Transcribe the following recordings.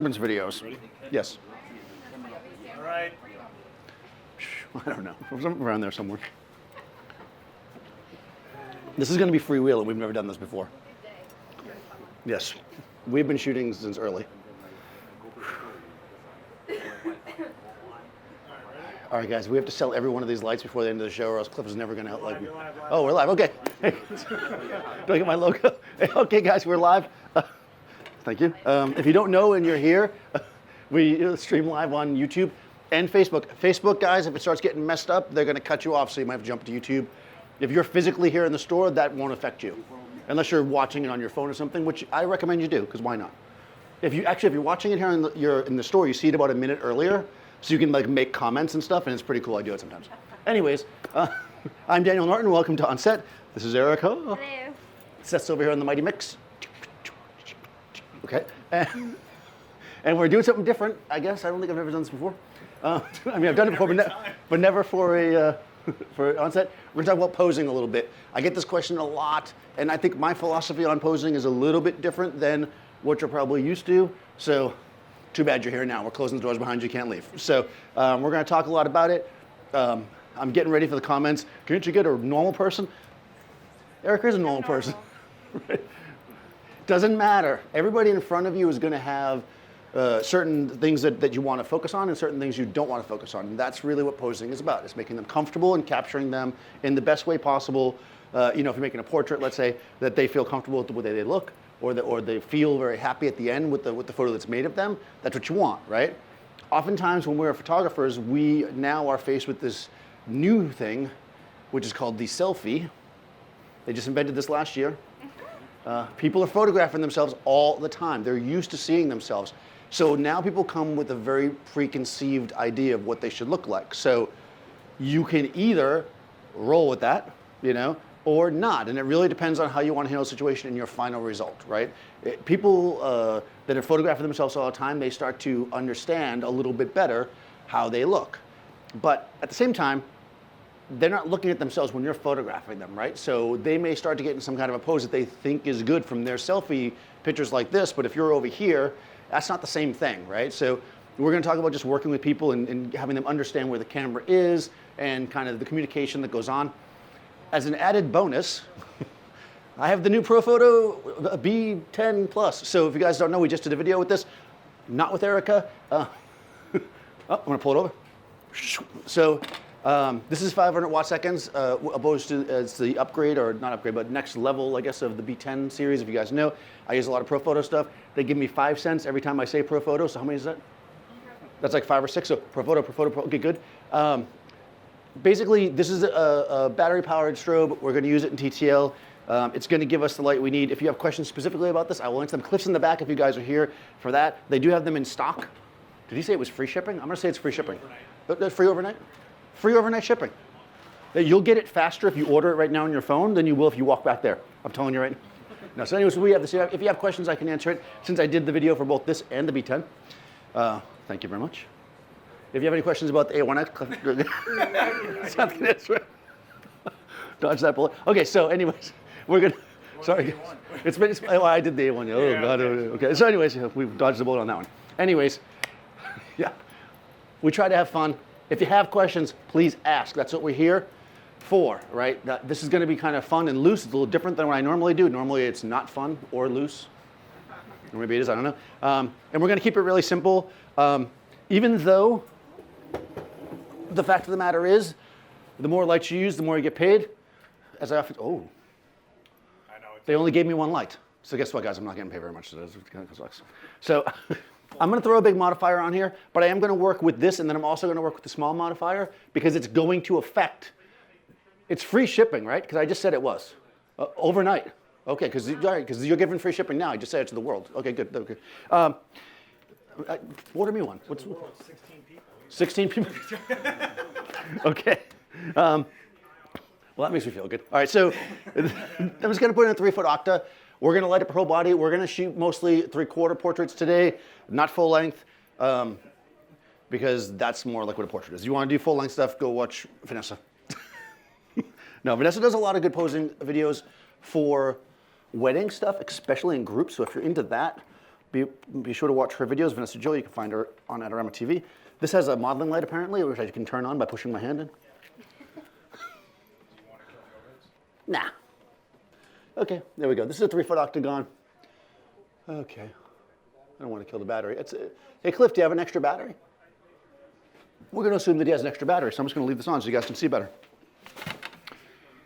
Videos. Ready? Yes. All right. I don't know. Around there somewhere. This is going to be freewheeling. We've never done this before. Yes. We've been shooting since early. All right, guys, we have to sell every one of these lights before the end of the show, or else Cliff is never going to like me. Oh, we're live. Okay. Hey. Do I get my logo? Okay, guys, we're live. Thank you. If you don't know and you're here, we stream live on YouTube and Facebook. Facebook, guys, if it starts getting messed up, they're going to cut you off, so you might have to jump to YouTube. If you're physically here in the store, that won't affect you, unless you're watching it on your phone or something, which I recommend you do, because why not? If you're watching it here you're in the store, you see it about a minute earlier, so you can like make comments and stuff, and it's pretty cool. I do it sometimes. Anyways, I'm Daniel Norton. Welcome to OnSet. This is Erica. Hello. Seth's over here on the Mighty Mix. Okay. And we're doing something different, I guess. I don't think I've ever done this before. I mean, I've done it before, but never for for OnSet. We're going to talk about posing a little bit. I get this question a lot, and I think my philosophy on posing is a little bit different than what you're probably used to. So, too bad you're here now. We're closing the doors behind you. You can't leave. So, we're going to talk a lot about it. I'm getting ready for the comments. Can't you get a normal person? Erica is a normal person. Right? Doesn't matter. Everybody in front of you is going to have certain things that you want to focus on and certain things you don't want to focus on. And that's really what posing is about. It's making them comfortable and capturing them in the best way possible. If you're making a portrait, let's say, that they feel comfortable with the way they look, or they feel very happy at the end with the photo that's made of them. That's what you want, right? Oftentimes when we're photographers, we now are faced with this new thing, which is called the selfie. They just invented this last year. People are photographing themselves all the time. They're used to seeing themselves. So now people come with a very preconceived idea of what they should look like. So you can either roll with that, or not. And it really depends on how you want to handle the situation and your final result, right? People that are photographing themselves all the time, they start to understand a little bit better how they look. But at the same time, they're not looking at themselves when you're photographing them, right? So they may start to get in some kind of a pose that they think is good from their selfie pictures like this, but if you're over here, that's not the same thing, right? So we're gonna talk about just working with people and having them understand where the camera is and kind of the communication that goes on. As an added bonus, I have the new Profoto B10 Plus. So if you guys don't know, we just did a video with this, not with Erica. I'm gonna pull it over. So, this is 500 watt seconds, opposed to it's the upgrade, or not upgrade, but next level, I guess, of the B10 series. If you guys know, I use a lot of Profoto stuff. They give me 5 cents every time I say Profoto. So how many is that? That's like 5 or 6. So Profoto. Okay, good. Basically, this is a battery-powered strobe. We're going to use it in TTL. It's going to give us the light we need. If you have questions specifically about this, I will answer them. Cliff's in the back if you guys are here for that. They do have them in stock. Did he say it was free shipping? I'm going to say it's free shipping. Free overnight? Free overnight shipping. You'll get it faster if you order it right now on your phone than you will if you walk back there. I'm telling you right now. No, so anyways, we have this. If you have questions, I can answer it since I did the video for both this and the B10. Thank you very much. If you have any questions about the A1X, something else. Dodge that bullet. Okay, so anyways, we're gonna. Sorry, I did the A1. Oh God. Okay. So anyways, we've dodged the bullet on that one. Anyways, yeah, we try to have fun. If you have questions, please ask. That's what we're here for, right? This is going to be kind of fun and loose. It's a little different than what I normally do. Normally, it's not fun or loose. Or maybe it is, I don't know. And we're going to keep it really simple. Even though the fact of the matter is, the more lights you use, the more you get paid. As I often, they only gave me 1 light. So guess what, guys? I'm not getting paid very much. So I'm going to throw a big modifier on here, but I am going to work with this, and then I'm also going to work with the small modifier because it's going to affect. It's free shipping, right? Because I just said it was overnight. Okay, because you're giving free shipping now. I just said it to the world. Okay, good. Okay. Order me one. What's 16 people? 16 people. Okay. Well, that makes me feel good. All right, so I'm just going to put in a 3-foot octa. We're going to light up her whole body. We're going to shoot mostly 3/4 portraits today, not full length, because that's more like what a portrait is. You want to do full length stuff, go watch Vanessa. No, Vanessa does a lot of good posing videos for wedding stuff, especially in groups. So if you're into that, be sure to watch her videos. Vanessa Joy, you can find her on Adorama TV. This has a modeling light apparently, which I can turn on by pushing my hand in. Nah. Okay, there we go. This is a 3-foot octagon. Okay. I don't want to kill the battery. Hey, Cliff, do you have an extra battery? We're going to assume that he has an extra battery, so I'm just going to leave this on so you guys can see better.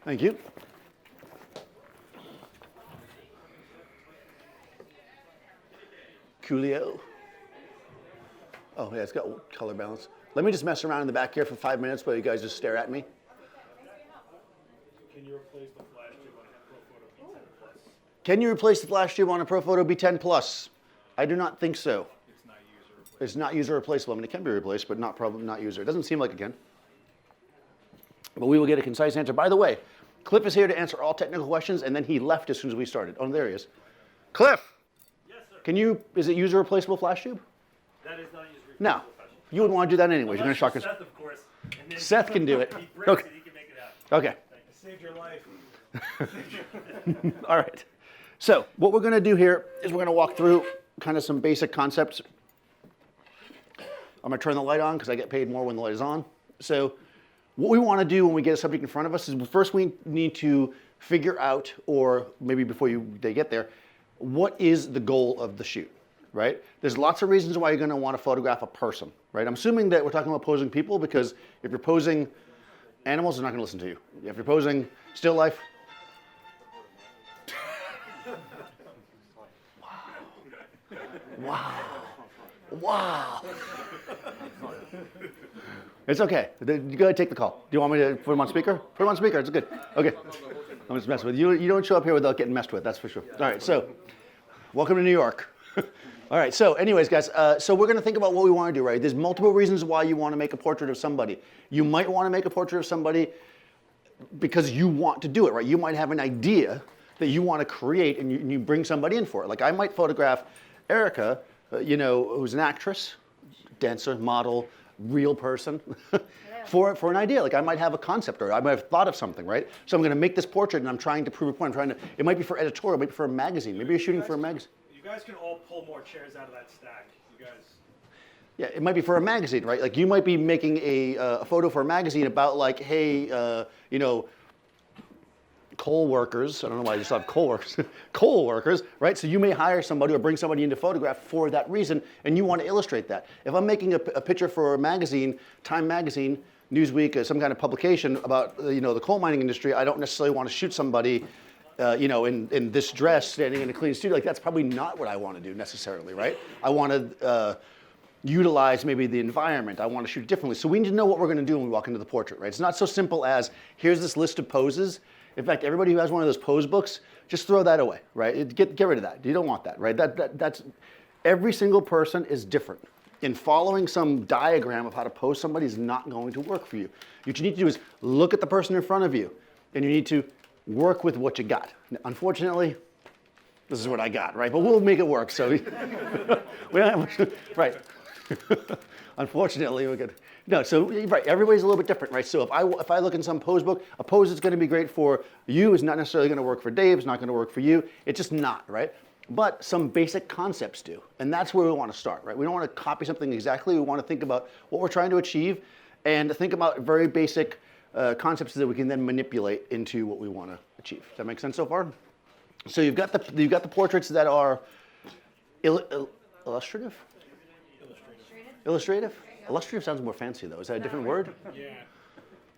Thank you. Coolio. Oh, yeah, it's got color balance. Let me just mess around in the back here for 5 minutes while you guys just stare at me. Can you replace the flash tube on a Profoto B10 Plus? Can you replace the flash tube on a Profoto B10 Plus? I do not think so. It's not user replaceable. It's not user replaceable. I mean, it can be replaced, but not user. It doesn't seem like it can. But we will get a concise answer. By the way, Cliff is here to answer all technical questions, and then he left as soon as we started. Oh, there he is. Cliff! Yes, sir. Is it user replaceable flash tube? That is not user replaceable. No. You wouldn't want to do that anyways. You're going to shock us. Seth, of course. And then Seth can do it. He breaks Okay. it, he can make it out. Okay. I saved your life. All right. So what we're going to do here is we're going to walk through kind of some basic concepts. I'm going to turn the light on because I get paid more when the light is on. So what we want to do when we get a subject in front of us is first we need to figure out, or maybe before they get there, what is the goal of the shoot, right? There's lots of reasons why you're going to want to photograph a person, right? I'm assuming that we're talking about posing people because if you're posing animals, they're not going to listen to you. If you're posing still life, wow. Wow. It's okay. You go ahead, take the call. Do you want me to put him on speaker? Put him on speaker. It's good. Okay. I'm just messing with you. You don't show up here without getting messed with. That's for sure. All right. So, welcome to New York. All right. So, anyways, guys. So we're going to think about what we want to do. Right. There's multiple reasons why you want to make a portrait of somebody. You might want to make a portrait of somebody because you want to do it. Right. You might have an idea that you want to create, and you bring somebody in for it. Like I might photograph Erica, who's an actress, dancer, model, real person, for an idea. Like I might have a concept, or I might have thought of something, right? So I'm going to make this portrait, and I'm trying to prove a point. It might be for editorial, it might be for a magazine. Maybe you're shooting for a magazine. You guys can all pull more chairs out of that stack. You guys. Yeah, it might be for a magazine, right? Like you might be making a photo for a magazine about like, hey, coal workers. I don't know why I just thought coal workers. Coal workers, right? So you may hire somebody or bring somebody in to photograph for that reason, and you want to illustrate that. If I'm making a picture for a magazine, Time Magazine, Newsweek, some kind of publication about the coal mining industry, I don't necessarily want to shoot somebody, in this dress standing in a clean studio. Like that's probably not what I want to do necessarily, right? I want to utilize maybe the environment. I want to shoot differently. So we need to know what we're going to do when we walk into the portrait, right? It's not so simple as here's this list of poses. In fact, everybody who has one of those pose books, just throw that away, right? Get rid of that. You don't want that, right? That's every single person is different. And following some diagram of how to pose somebody is not going to work for you. What you need to do is look at the person in front of you, and you need to work with what you got. Unfortunately, this is what I got, right? But we'll make it work. So we don't have, right? Unfortunately, we could. No, so right, everybody's a little bit different, right? So if I look in some pose book, a pose that's going to be great for you is not necessarily going to work for Dave. It's not going to work for you. It's just not, right? But some basic concepts do, and that's where we want to start, right? We don't want to copy something exactly. We want to think about what we're trying to achieve, and think about very basic concepts that we can then manipulate into what we want to achieve. Does that make sense so far? So you've got the portraits that are illustrative. Illustrative? Illustrative sounds more fancy, though. Is that a different word? Yeah.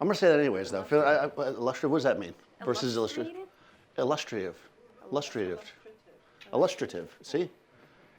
I'm going to say that anyways, though. Illustrative, what does that mean? Versus illustrative? Illustrative. Illustrative. See?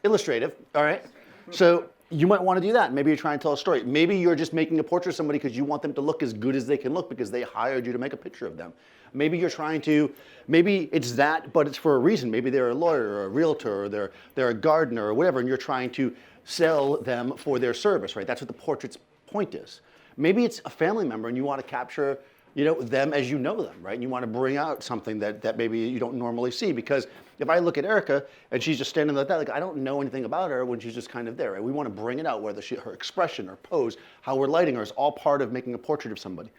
Illustrative. All right. So you might want to do that. Maybe you're trying to tell a story. Maybe you're just making a portrait of somebody because you want them to look as good as they can look because they hired you to make a picture of them. Maybe you're trying to, maybe it's that, but it's for a reason. Maybe they're a lawyer or a realtor or they're a gardener or whatever, and you're trying to sell them for their service, right? That's what the portrait's point is. Maybe it's a family member and you want to capture, them as you know them, right? And you want to bring out something that maybe you don't normally see, because if I look at Erica and she's just standing like that, like I don't know anything about her when she's just kind of there, right? We want to bring it out, whether her expression or pose, how we're lighting her is all part of making a portrait of somebody.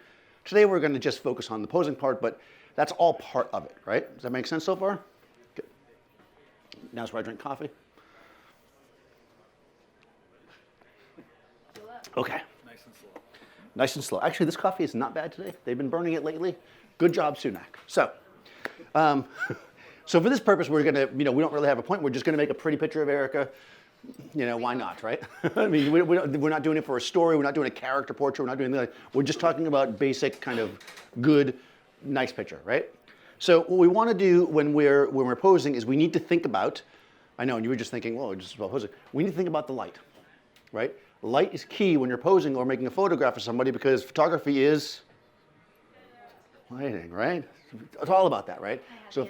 Today we're going to just focus on the posing part, but that's all part of it, right? Does that make sense so far? Good. Now's where I drink coffee. Okay. Nice and slow. Nice and slow. Actually, this coffee is not bad today. They've been burning it lately. Good job, Sunak. So, so for this purpose, we're gonna, we don't really have a point. We're just gonna make a pretty picture of Erica. Why not, right? I mean, we're not doing it for a story. We're not doing a character portrait. We're not doing that. We're just talking about basic kind of good, nice picture, right? So what we want to do when we're posing is we need to think about. I know, and you were just thinking, well, just about posing. We need to think about the light, right? Light is key when you're posing or making a photograph of somebody because photography is lighting, right? It's all about that, right? So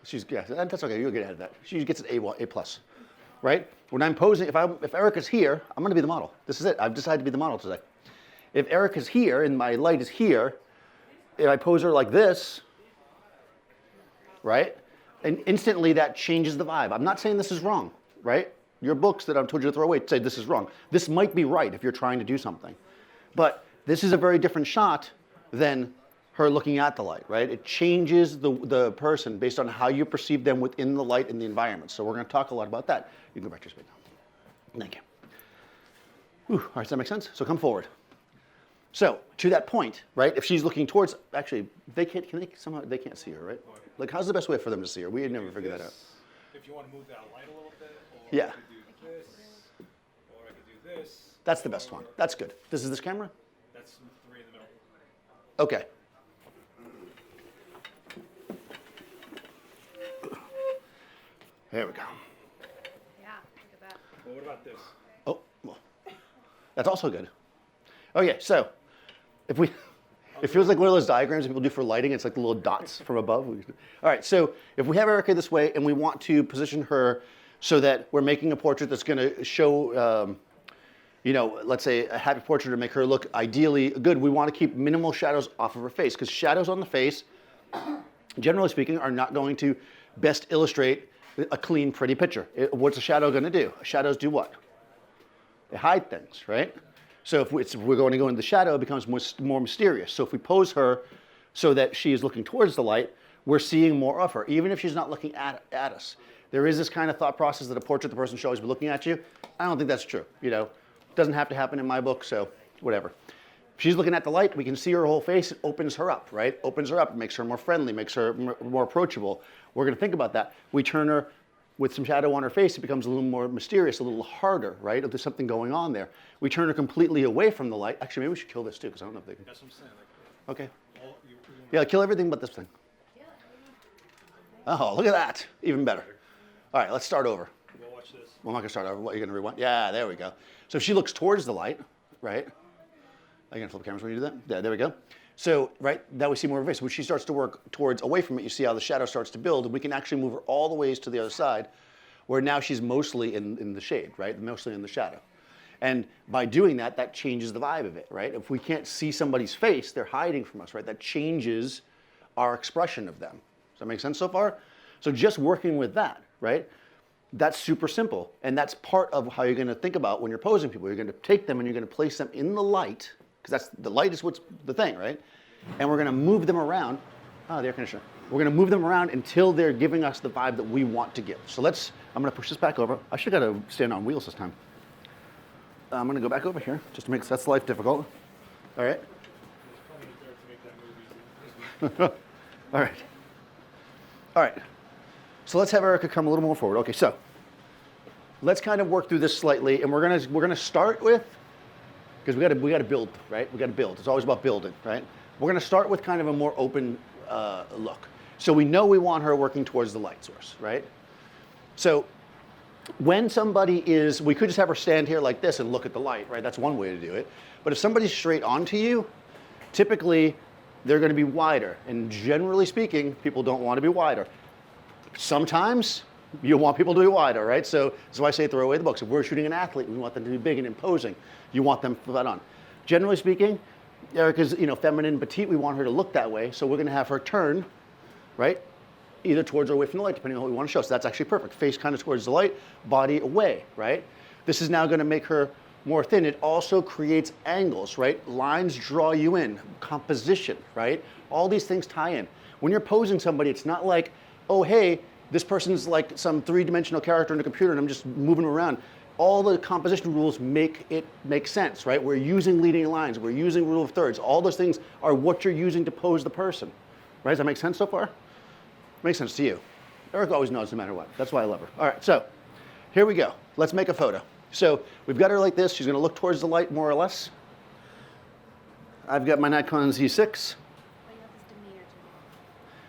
that's okay. You'll get ahead of that. She gets an A plus, right? When I'm posing, if Erica's here, I'm going to be the model. This is it. I've decided to be the model today. If Erica's here and my light is here, if I pose her like this, right? And instantly that changes the vibe. I'm not saying this is wrong, right? Your books that I've told you to throw away say this is wrong. This might be right if you're trying to do something. But this is a very different shot than her looking at the light, right? It changes the person based on how you perceive them within the light and the environment. So we're going to talk a lot about that. You can go back to your speed now. Thank you. Whew. All right, does that make sense? So come forward. So to that point, right? If she's looking towards, actually, they can't see her, right? Like, how's the best way for them to see her? We had never figured that out. If you want to move that light a little bit, or Yeah. I could do this, or I could do this. That's the best one. That's good. This is this camera? That's 3 in the middle. Okay. There we go. Yeah, look at that. Well, what about this? Oh, well, that's also good. Okay, so if we, it feels like one of those diagrams people do for lighting. It's like the little dots from above. All right, so if we have Erica this way and we want to position her so that we're making a portrait that's going to show, let's say a happy portrait to make her look ideally good, we want to keep minimal shadows off of her face because shadows on the face, generally speaking, are not going to best illustrate a clean, pretty picture. What's a shadow going to do? Shadows do what? They hide things, right? So if we're going to go into the shadow, it becomes more mysterious. So if we pose her so that she is looking towards the light, we're seeing more of her, even if she's not looking at us. There is this kind of thought process that a portrait, the person should always be looking at you. I don't think that's true. It doesn't have to happen in my book, so whatever. If she's looking at the light, we can see her whole face. It opens her up, right? Opens her up, makes her more friendly, makes her more approachable. We're going to think about that. We turn her with some shadow on her face, it becomes a little more mysterious, a little harder, right? If there's something going on there. We turn her completely away from the light. Actually, maybe we should kill this too, because I don't know if they can. That's what I'm saying. Okay. All, Yeah, kill everything but this thing. Oh, look at that. Even better. All right, let's start over. We'll watch this. Well, I'm not going to start over. What, you're going to rewind? Yeah, there we go. So if she looks towards the light, right? Are you going to flip the cameras when you do that? Yeah, there we go. So, right, now we see more of her face. When she starts to work towards away from it, you see how the shadow starts to build, and we can actually move her all the ways to the other side, where now she's mostly in the shade, right? Mostly in the shadow. And by doing that, that changes the vibe of it, right? If we can't see somebody's face, they're hiding from us, right? That changes our expression of them. Does that make sense so far? So just working with that, right? That's super simple. And that's part of how you're going to think about when you're posing people. You're going to take them and you're going to place them in the light, because the light is what's the thing, right? And we're going to move them around. Oh, the air conditioner. We're going to move them around until they're giving us the vibe that we want to give. So I'm going to push this back over. I should have got to stand on wheels this time. I'm going to go back over here just to make that's life difficult. All right. All right. All right. So let's have Erica come a little more forward. Okay, so let's kind of work through this slightly, and we're gonna start with, because we got to build, right? We got to build. It's always about building, right? We're going to start with kind of a more open look. So we know we want her working towards the light source, right? So when somebody we could just have her stand here like this and look at the light, right? That's one way to do it. But if somebody's straight onto you, typically they're going to be wider. And generally speaking, people don't want to be wider. Sometimes you want people to be wider, right? So that's why I say throw away the books. If we're shooting an athlete, we want them to be big and imposing. You want them flat on. Generally speaking, Erica's feminine, petite. We want her to look that way. So we're going to have her turn, right? Either towards or away from the light, depending on what we want to show. So that's actually perfect. Face kind of towards the light, body away, right? This is now going to make her more thin. It also creates angles, right? Lines draw you in. Composition, right? All these things tie in. When you're posing somebody, it's not like, oh, hey, this person's like some three-dimensional character in a computer and I'm just moving them around. all the composition rules make it make sense, right? We're using leading lines, we're using rule of thirds. All those things are what you're using to pose the person, right? Does that make sense so far? Makes sense to you. Eric always knows no matter what. That's why I love her. All right, so here we go. Let's make a photo. So we've got her like this. She's going to look towards the light more or less. I've got my Nikon Z6.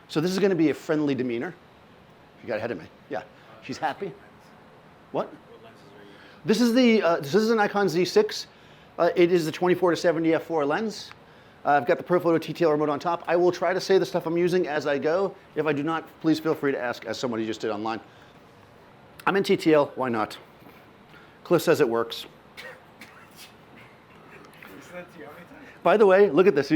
So this is going to be a friendly demeanor. You got ahead of me. Yeah, she's happy. What? This is a Nikon Z6. It is the 24-70 f4 lens. I've got the Profoto TTL remote on top. I will try to say the stuff I'm using as I go. If I do not, please feel free to ask, as somebody just did online. I'm in TTL. Why not? Cliff says it works. By the way, look at this.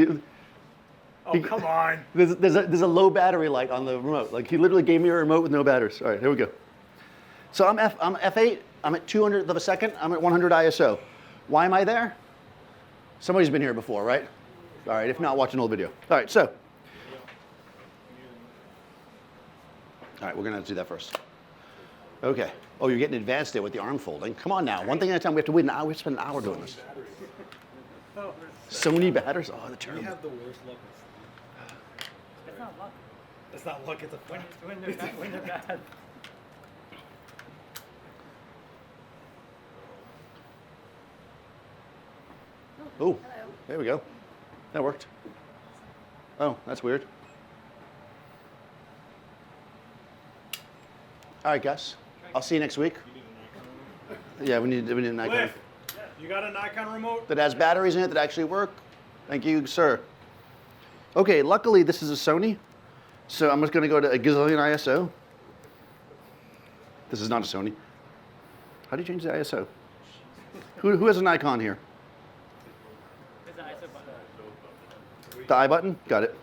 Oh, come on. There's a low battery light on the remote. Like, he literally gave me a remote with no batteries. All right, here we go. So I'm F8. I'm at 200th of a second. I'm at 100 ISO. Why am I there? Somebody's been here before, right? All right, if not, watch an old video. All right, so. All right, we're going to have to do that first. Okay. Oh, you're getting advanced there with the arm folding. Come on now. One thing at a time. We have to wait an hour. We have to spend an hour doing this. Sony batteries? Oh, they're terrible. We have the worst luck. It's not luck. It's not luck. It's a fact. When they're bad. Oh, there we go. That worked. Oh, that's weird. All right, guys. I'll see you next week. Yeah, we need a Nikon. Cliff, you got a Nikon remote? That has batteries in it that actually work. Thank you, sir. Okay, luckily this is a Sony, so I'm just going to go to a gazillion ISO. This is not a Sony. How do you change the ISO? Who has a Nikon here? The I button? Got it.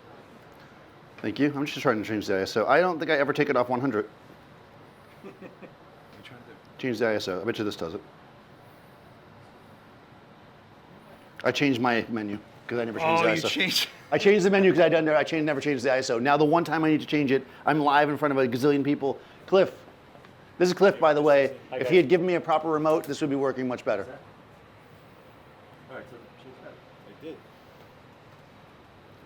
Thank you. I'm just trying to change the ISO. I don't think I ever take it off 100. Change the ISO. I bet you this does it. I changed my menu because I never changed the ISO. changed. I changed the menu because never changed the ISO. Now the one time I need to change it, I'm live in front of a gazillion people. Cliff. This is Cliff, by the way. If he had given me a proper remote, this would be working much better. All right, so change that. I did.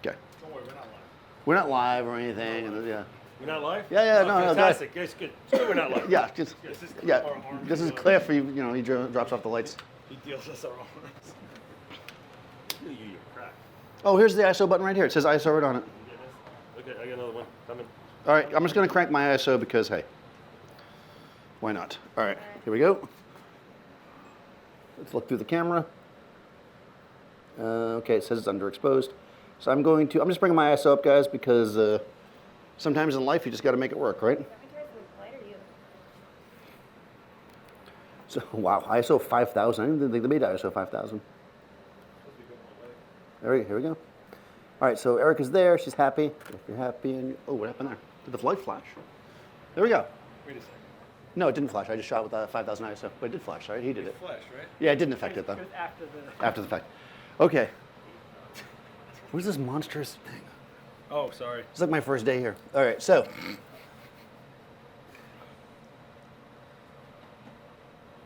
Okay. Don't worry, we're not live. We're not live or anything. And, yeah. We're not live? Yeah, no, fantastic. Yes, good. It's good we're not live. Yeah, just This is yeah. our arm. This is Cliff. He drops off the lights. He deals us our arms. You crap. Oh, here's the ISO button right here. It says ISO right on it. Okay, I got another one coming. All right, I'm just going to crank my ISO because, hey, why not? All right, here we go. Let's look through the camera. Okay, it says it's underexposed. So I'm just bringing my ISO up, guys, because sometimes in life you just got to make it work, right? So, wow, ISO 5000. I didn't think they made ISO 5000. Here we go. All right, so Erica's there. She's happy. If you're happy, and oh, what happened there? Did the light flash? There we go. Wait a second. No, it didn't flash. I just shot with 5000 ISO, but it did flash, right? He did it. Flash, right? Yeah, it didn't affect it though. It was after the. After the fact. Okay. Where's this monstrous thing? Oh, sorry. It's like my first day here. All right, so. All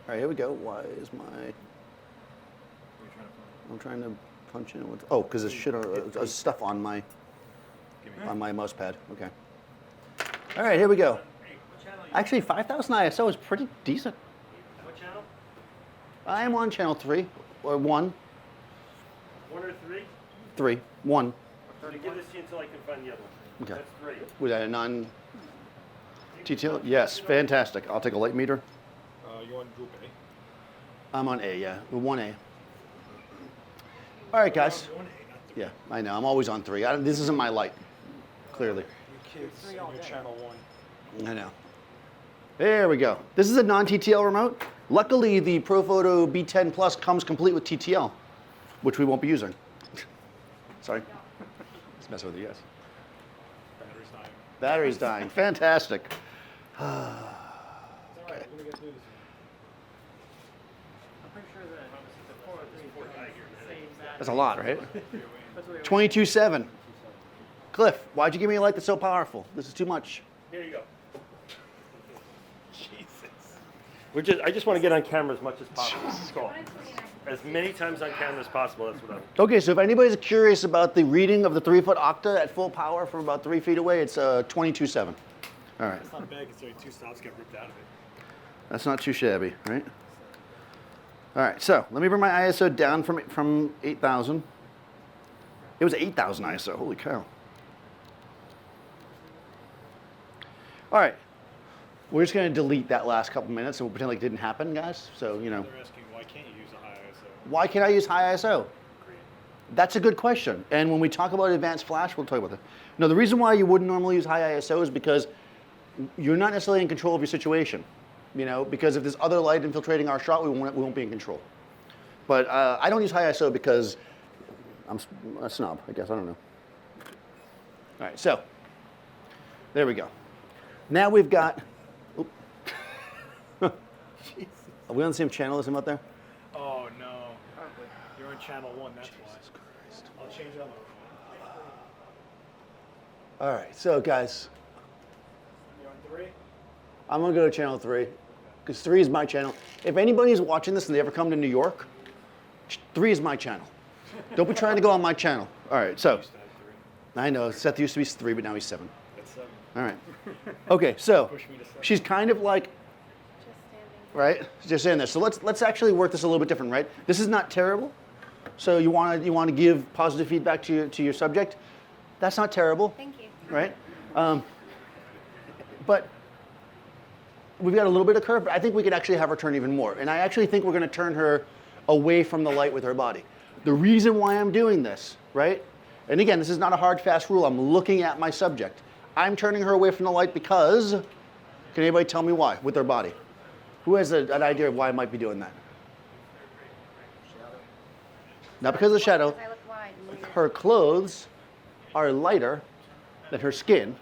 right, here we go. Why is my? I'm trying to punch in. Oh, because there's shit or stuff on my mouse pad. Okay. All right, here we go. Actually, 5000 ISO is pretty decent. What channel? I am on channel 3 or 1. 1 or 3? 3. 1. So give this to you until I can find the other one. Okay. That's 3. Was that a non-TTL? Yes, fantastic. I'll take a light meter. You want group A? I'm on A, yeah. 1A. All right, guys. You're on A, not 3. Yeah, I know. I'm always on 3. This isn't my light, clearly. Your kids and your channel 1. I know. There we go. This is a non-TTL remote. Luckily, the Profoto B10 Plus comes complete with TTL, which we won't be using. Sorry. Let's mess with you guys. Battery's dying. Battery's dying. Fantastic. It's all right. We're gonna get through this. I'm pretty sure that the 403 is the same battery. That's a lot, right? That's what 22.7. Cliff, why'd you give me a light that's so powerful? This is too much. Here you go. Jesus. I just want to get on camera as much as possible. So, as many times on camera as possible. That's what I'm. Okay, so if anybody's curious about the reading of the 3-foot octa at full power from about 3 feet away, it's 22.7. All right. It's not bad considering 2 stops get ripped out of it. That's not too shabby, right? All right, so let me bring my ISO down from 8,000. It was 8,000 ISO, holy cow. All right, we're just gonna delete that last couple minutes and we'll pretend like it didn't happen, guys. So, you know. They're asking, why can't you use a high ISO? Why can't I use high ISO? Great. That's a good question. And when we talk about advanced flash, we'll talk about that. No, the reason why you wouldn't normally use high ISO is because you're not necessarily in control of your situation. You know, because if there's other light infiltrating our shot, we won't be in control. But I don't use high ISO because I'm a snob, I guess. I don't know. All right, so there we go. Now we've got. Are we on the same channel as him out there? Oh no. You're on channel 1, that's why. I'll change it on the. All right, so guys, You're on 3? I'm gonna go to channel 3, because 3 is my channel. If anybody's watching this and they ever come to New York, 3 is my channel. Don't be trying to go on my channel. All right, so Used to have 3. I know Seth used to be 3, but now he's 7. That's 7. All right. Okay, so Push me to 7. she's kind of like, Just standing. right? Just saying this. So let's actually work this a little bit different, right? This is not terrible. So you want to give positive feedback to your subject. That's not terrible, Thank you. right? But we've got a little bit of curve, but I think we could actually have her turn even more. And I actually think we're going to turn her away from the light with her body. The reason why I'm doing this, right? And again, this is not a hard, fast rule. I'm looking at my subject. I'm turning her away from the light because, can anybody tell me why with their body? Who has an idea of why I might be doing that? Not because of the shadow. Because I look wide and weird. Her clothes are lighter than her skin,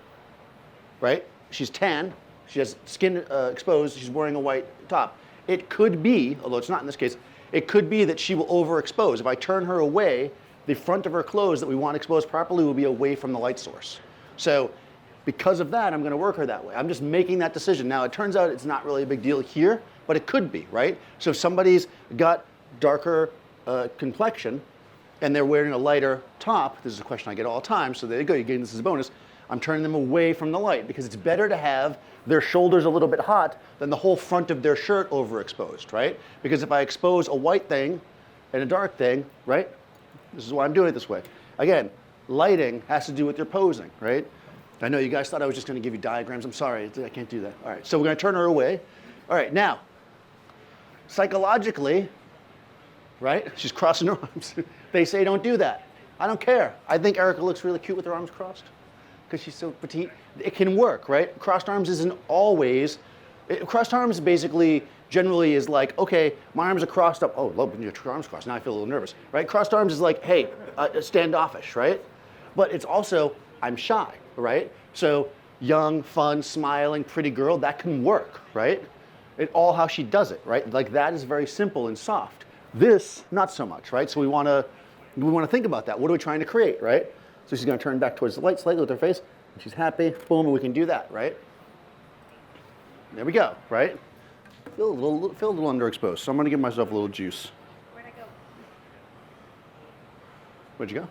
right? She's tan. She has skin exposed. She's wearing a white top. It could be, although it's not in this case, it could be that she will overexpose. If I turn her away, the front of her clothes that we want exposed properly will be away from the light source. So because of that, I'm going to work her that way. I'm just making that decision. Now, it turns out it's not really a big deal here, but it could be, right? So if somebody's got darker complexion and they're wearing a lighter top, this is a question I get all the time, so there you go, you're getting this as a bonus. I'm turning them away from the light because it's better to have their shoulders a little bit hot than the whole front of their shirt overexposed, right? Because if I expose a white thing and a dark thing, right? This is why I'm doing it this way. Again, lighting has to do with your posing, right? I know you guys thought I was just going to give you diagrams. I'm sorry, I can't do that. All right, so we're going to turn her away. All right, now, psychologically, right? She's crossing her arms. They say don't do that. I don't care. I think Erica looks really cute with her arms crossed because she's so petite. It can work, right? Crossed arms isn't always. Crossed arms basically generally is like, okay, my arms are crossed up. Oh, look, your arms crossed. Now I feel a little nervous, right? Crossed arms is like, hey, standoffish, right? But it's also, I'm shy, right? So young, fun, smiling, pretty girl, that can work, right? It all how she does it, right? Like that is very simple and soft. This, not so much, right? So we want to think about that. What are we trying to create, right? So she's going to turn back towards the light slightly with her face. And she's happy. Boom, and we can do that, right? There we go, right? Feel a little underexposed. So I'm going to give myself a little juice. Where'd I go? Where'd you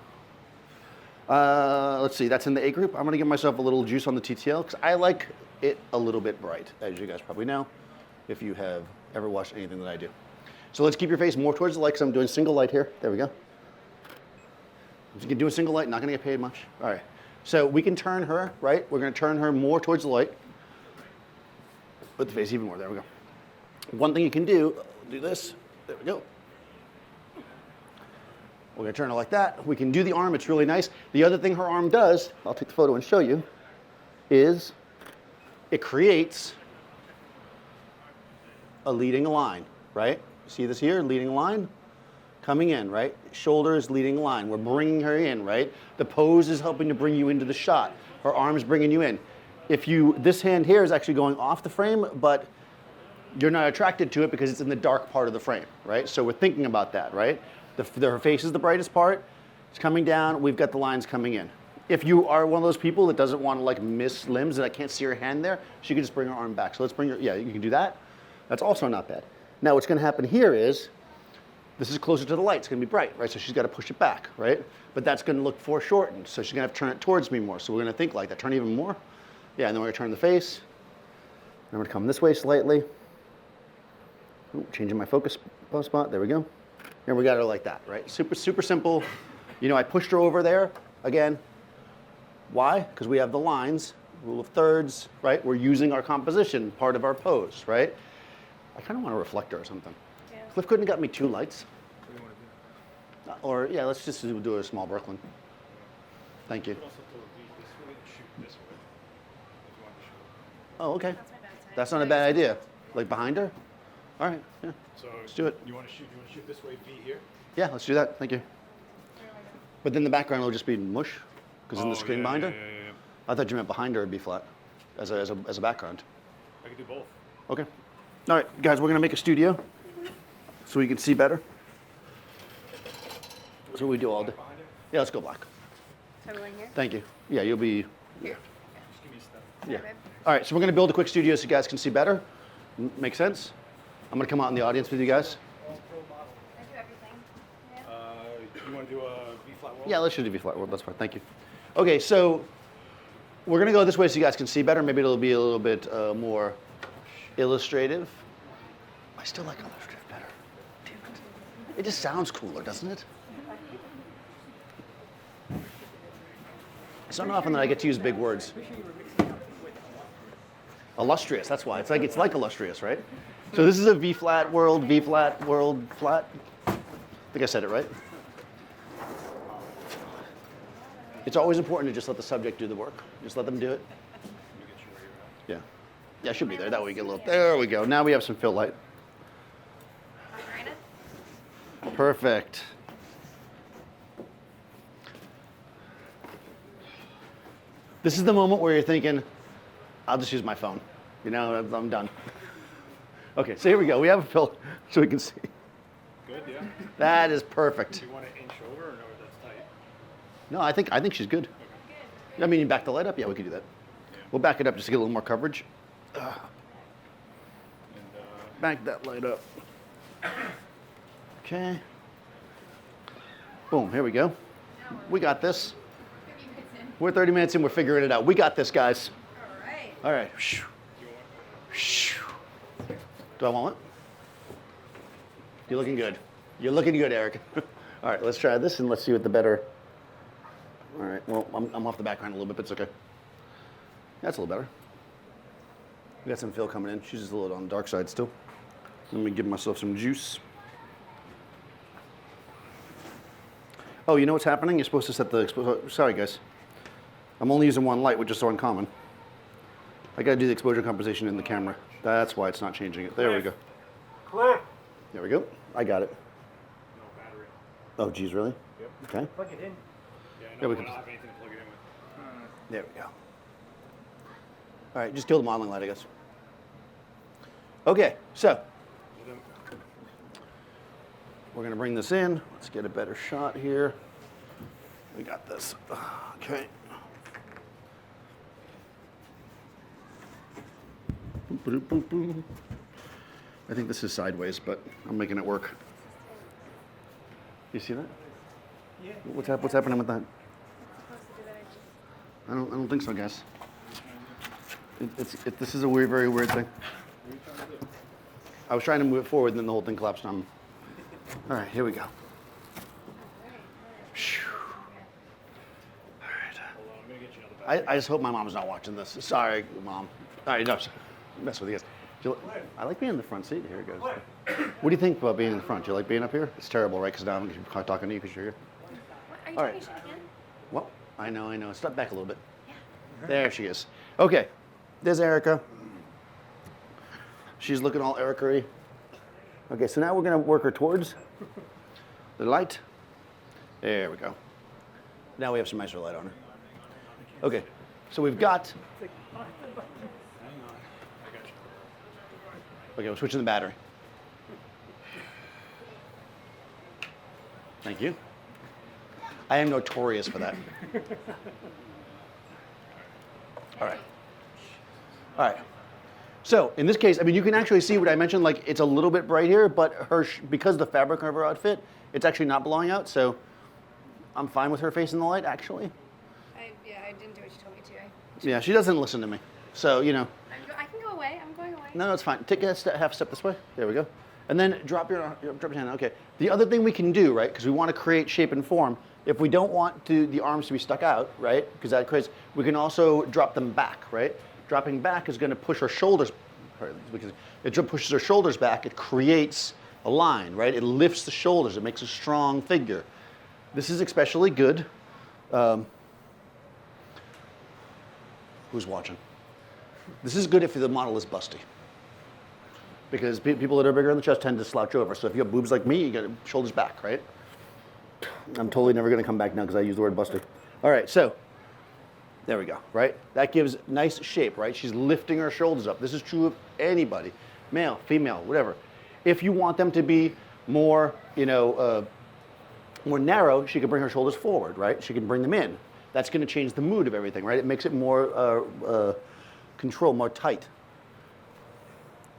go? Let's see. That's in the A group. I'm going to give myself a little juice on the TTL because I like it a little bit bright, as you guys probably know, if you have ever watched anything that I do. So let's keep your face more towards the light because I'm doing single light here. There we go. If you can do a single light, not going to get paid much. All right. So we can turn her, right? We're going to turn her more towards the light. Put the face even more. There we go. One thing you can do this. There we go. We're going to turn her like that. We can do the arm. It's really nice. The other thing her arm does, I'll take the photo and show you, is it creates a leading line, right? See this here, leading line? Coming in, right? Shoulders, leading line. We're bringing her in, right? The pose is helping to bring you into the shot. Her arm's bringing you in. This hand here is actually going off the frame, but you're not attracted to it because it's in the dark part of the frame, right? So we're thinking about that, right? Her face is the brightest part. It's coming down. We've got the lines coming in. If you are one of those people that doesn't want to like miss limbs and I can't see her hand there, she can just bring her arm back. So let's bring her, yeah, you can do that. That's also not bad. Now what's gonna happen here is, this is closer to the light, it's gonna be bright, right? So she's gotta push it back, right? But that's gonna look foreshortened, so she's gonna have to turn it towards me more. So we're gonna think like that, turn even more. Yeah, and then we're gonna turn the face. And I'm gonna come this way slightly. Ooh, changing my focus spot, there we go. And we got her like that, right? Super, super simple. You know, I pushed her over there, again. Why? Because we have the lines, rule of thirds, right? We're using our composition, part of our pose, right? I kind of want a reflector or something. Yeah. Cliff couldn't have got me 2 lights. Or, yeah, let's just do a small Brooklyn. Thank you. Oh, okay. That's my bad side. That's not a bad idea. Like behind her? All right, yeah. So Let's do it. You want to shoot this way, V here? Yeah, let's do that. Thank you. But then the background will just be mush, because in the screen behind her. Yeah. I thought you meant behind her would be flat, as a background. I can do both. Okay. All right, guys, we're gonna make a studio, so we can see better. That's what we do all day. Yeah, let's go black. So we're in here? Thank you. Yeah, you'll be. Yeah. Just give me a step. Yeah. babe. All right, so we're gonna build a quick studio so you guys can see better. Make sense? I'm gonna come out in the audience with you guys. I do everything. Yeah. You want to do a V flat roll? Yeah, let's just do V flat world. That's fine. Thank you. Okay, so we're gonna go this way so you guys can see better. Maybe it'll be a little bit more illustrative. I still like illustrative better. Damn it. It just sounds cooler, doesn't it? It's not often that I get to use big words. Illustrious, that's why. It's like illustrious, right? So this is a V flat world, flat. I think I said it right. It's always important to just let the subject do the work. Just let them do it. Yeah. Yeah, I should be there. That way we get a little. There we go. Now we have some fill light. Perfect. This is the moment where you're thinking, I'll just use my phone. You know, I'm done. Okay, so here we go. We have a fill so we can see. Good, yeah. That is perfect. Do you want to inch over or no, that's tight? No, I think she's good. I mean, you back the light up? Yeah, we could do that. We'll back it up just to get a little more coverage. Back that light up. Okay. Boom, here we go. We got this. We're 30 minutes in, we're figuring it out. We got this, guys. All right. Do I want it? You're looking good. You're looking good, Eric. All right, let's try this and let's see what the better. All right, well, I'm off the background a little bit, but it's okay. That's a little better. We got some fill coming in. She's just a little on the dark side still. Let me give myself some juice. Oh, you know what's happening? You're supposed to set the sorry, guys. I'm only using one light, which is so uncommon. I got to do the exposure composition in the camera. That's why it's not changing it. There we go. Cliff. There we go. I got it. No battery. Oh, geez, really? Yep. Okay. Plug it in. Yeah, Yeah, no, we I can don't have anything to plug it in with. There we go. All right, just kill the modeling light, I guess. Okay, so we're going to bring this in. Let's get a better shot here. We got this. Okay. Boop, boop, boop. I think this is sideways, but I'm making it work. You see that? Yeah. What's happening with that? I don't think so, guys. This is a weird, very weird thing. I was trying to move it forward, and then the whole thing collapsed on me. All right, here we go. All right. I'm going to get you another battery. I just hope my mom's not watching this. Sorry, Mom. All right, no, mess with you guys. I like being in the front seat. Here it goes. What do you think about being in the front? Do you like being up here? It's terrible, right? Because now I'm talking to you because you're here. What, are you All talking right. shit again? Well, I know. Step back a little bit. There she is. Okay, there's Erica. She's looking all Erica-y. Okay, so now we're gonna work her towards the light. There we go. Now we have some nicer light on her. Okay, so we've got. Hang on. I got you. Okay, we're switching the battery. Thank you. I am notorious for that. All right. So in this case, I mean, you can actually see what I mentioned, like it's a little bit bright here, but because of the fabric of her outfit, it's actually not blowing out, so I'm fine with her facing the light, actually. Yeah, I didn't do what you told me to. Yeah, she doesn't listen to me. So, you know. I can go away. I'm going away. No, it's fine. Take a half step this way. There we go. And then drop your hand. Okay. The other thing we can do, right, because we want to create shape and form, if we don't want the arms to be stuck out, right, because that creates, we can also drop them back, right? Dropping back is going to push our shoulders, because it pushes our shoulders back. It creates a line, right? It lifts the shoulders. It makes a strong figure. This is especially good. Who's watching? This is good if the model is busty. Because people that are bigger in the chest tend to slouch over. So if you have boobs like me, you got shoulders back, right? I'm totally never going to come back now because I use the word busty. All right, so there we go, right? That gives nice shape, right? She's lifting her shoulders up. This is true of anybody, male, female, whatever. If you want them to be more, more narrow, she can bring her shoulders forward, right? She can bring them in. That's going to change the mood of everything, right? It makes it more control, more tight,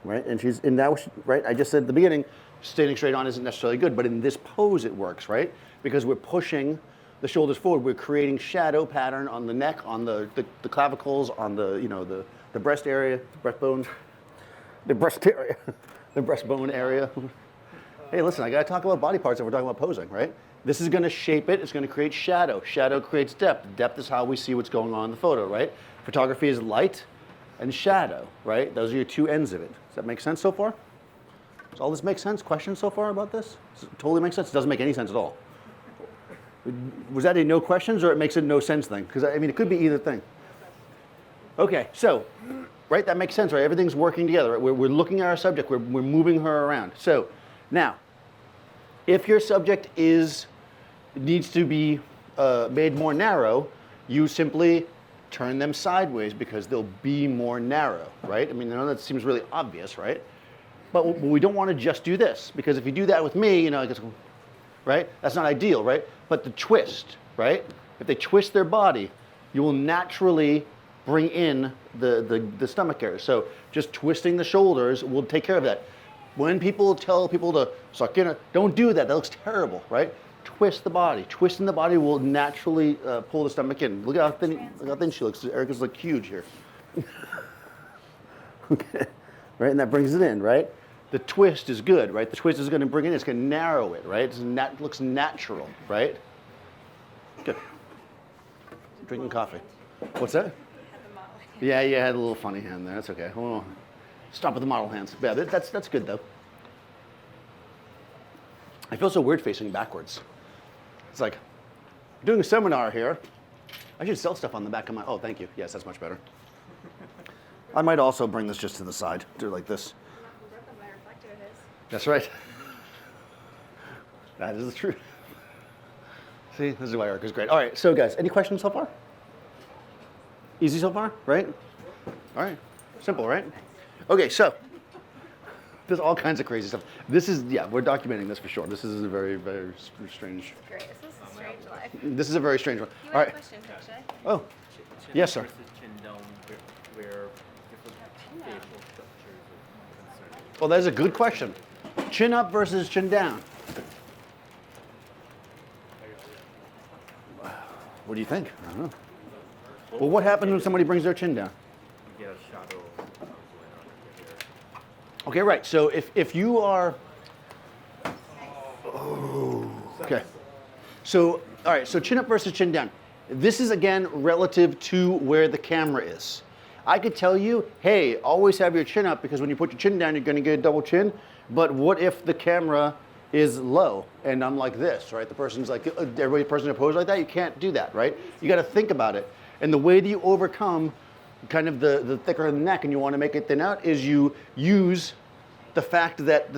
right? And she's in that, right? I just said at the beginning, standing straight on isn't necessarily good, but in this pose it works, right? Because we're pushing the shoulders forward. We're creating shadow pattern on the neck, on the clavicles, on the breast area, the breastbone area. Hey, listen, I got to talk about body parts if we're talking about posing, right? This is going to shape it. It's going to create shadow. Shadow creates depth. Depth is how we see what's going on in the photo, right? Photography is light and shadow, right? Those are your two ends of it. Does that make sense so far? Does all this make sense? Questions so far about this? Does it totally make sense? It doesn't make any sense at all. Was that a no questions or it makes a no sense thing? Because, I mean, it could be either thing. Okay, so, right, that makes sense, right? Everything's working together. Right? We're looking at our subject. We're moving her around. So, now, if your subject needs to be made more narrow, you simply turn them sideways because they'll be more narrow, right? I mean, I know that seems really obvious, right? But we don't want to just do this because if you do that with me, I guess, right? That's not ideal, right? But the twist, right? If they twist their body, you will naturally bring in the stomach area. So just twisting the shoulders will take care of that. When people tell people to suck in, don't do that. That looks terrible, right? Twist the body. Twisting the body will naturally pull the stomach in. Look how thin she looks. Erica's like huge here. Okay, right, and that brings it in, right? The twist is good, right? The twist is going to bring it in. It's going to narrow it, right? It looks natural, right? Good. Drinking coffee. What's that? Yeah, you had a little funny hand there. That's okay. Hold on. Stop with the model hands. Yeah, that's good though. I feel so weird facing backwards. It's like, I'm doing a seminar here. I should sell stuff on the back of my, oh, thank you. Yes, that's much better. I might also bring this just to the side, do it like this. That's right. That is the truth. See, this is why Erica's great. All right, so guys, any questions so far? Easy so far, right? All right, simple, right? Okay, so there's all kinds of crazy stuff. This is, yeah, we're documenting this for sure. This is a very, very strange. Great. This is a strange life. This is a very strange one. You All had right. a question, actually. Oh, yes, sir. Chin down where different facial structures are concerned. Well, that's a good question. Chin up versus chin down. What do you think? I don't know. Well, what happens when somebody brings their chin down? You get a shadow going on here. Okay, right. So if you are, oh, okay. So all right. So chin up versus chin down. This is again relative to where the camera is. I could tell you, hey, always have your chin up because when you put your chin down, you're going to get a double chin. But what if the camera is low and I'm like this, right? The person's like, every person pose like that. You can't do that, right? You got to think about it. And the way that you overcome kind of the thicker the neck and you want to make it thin out is you use the fact that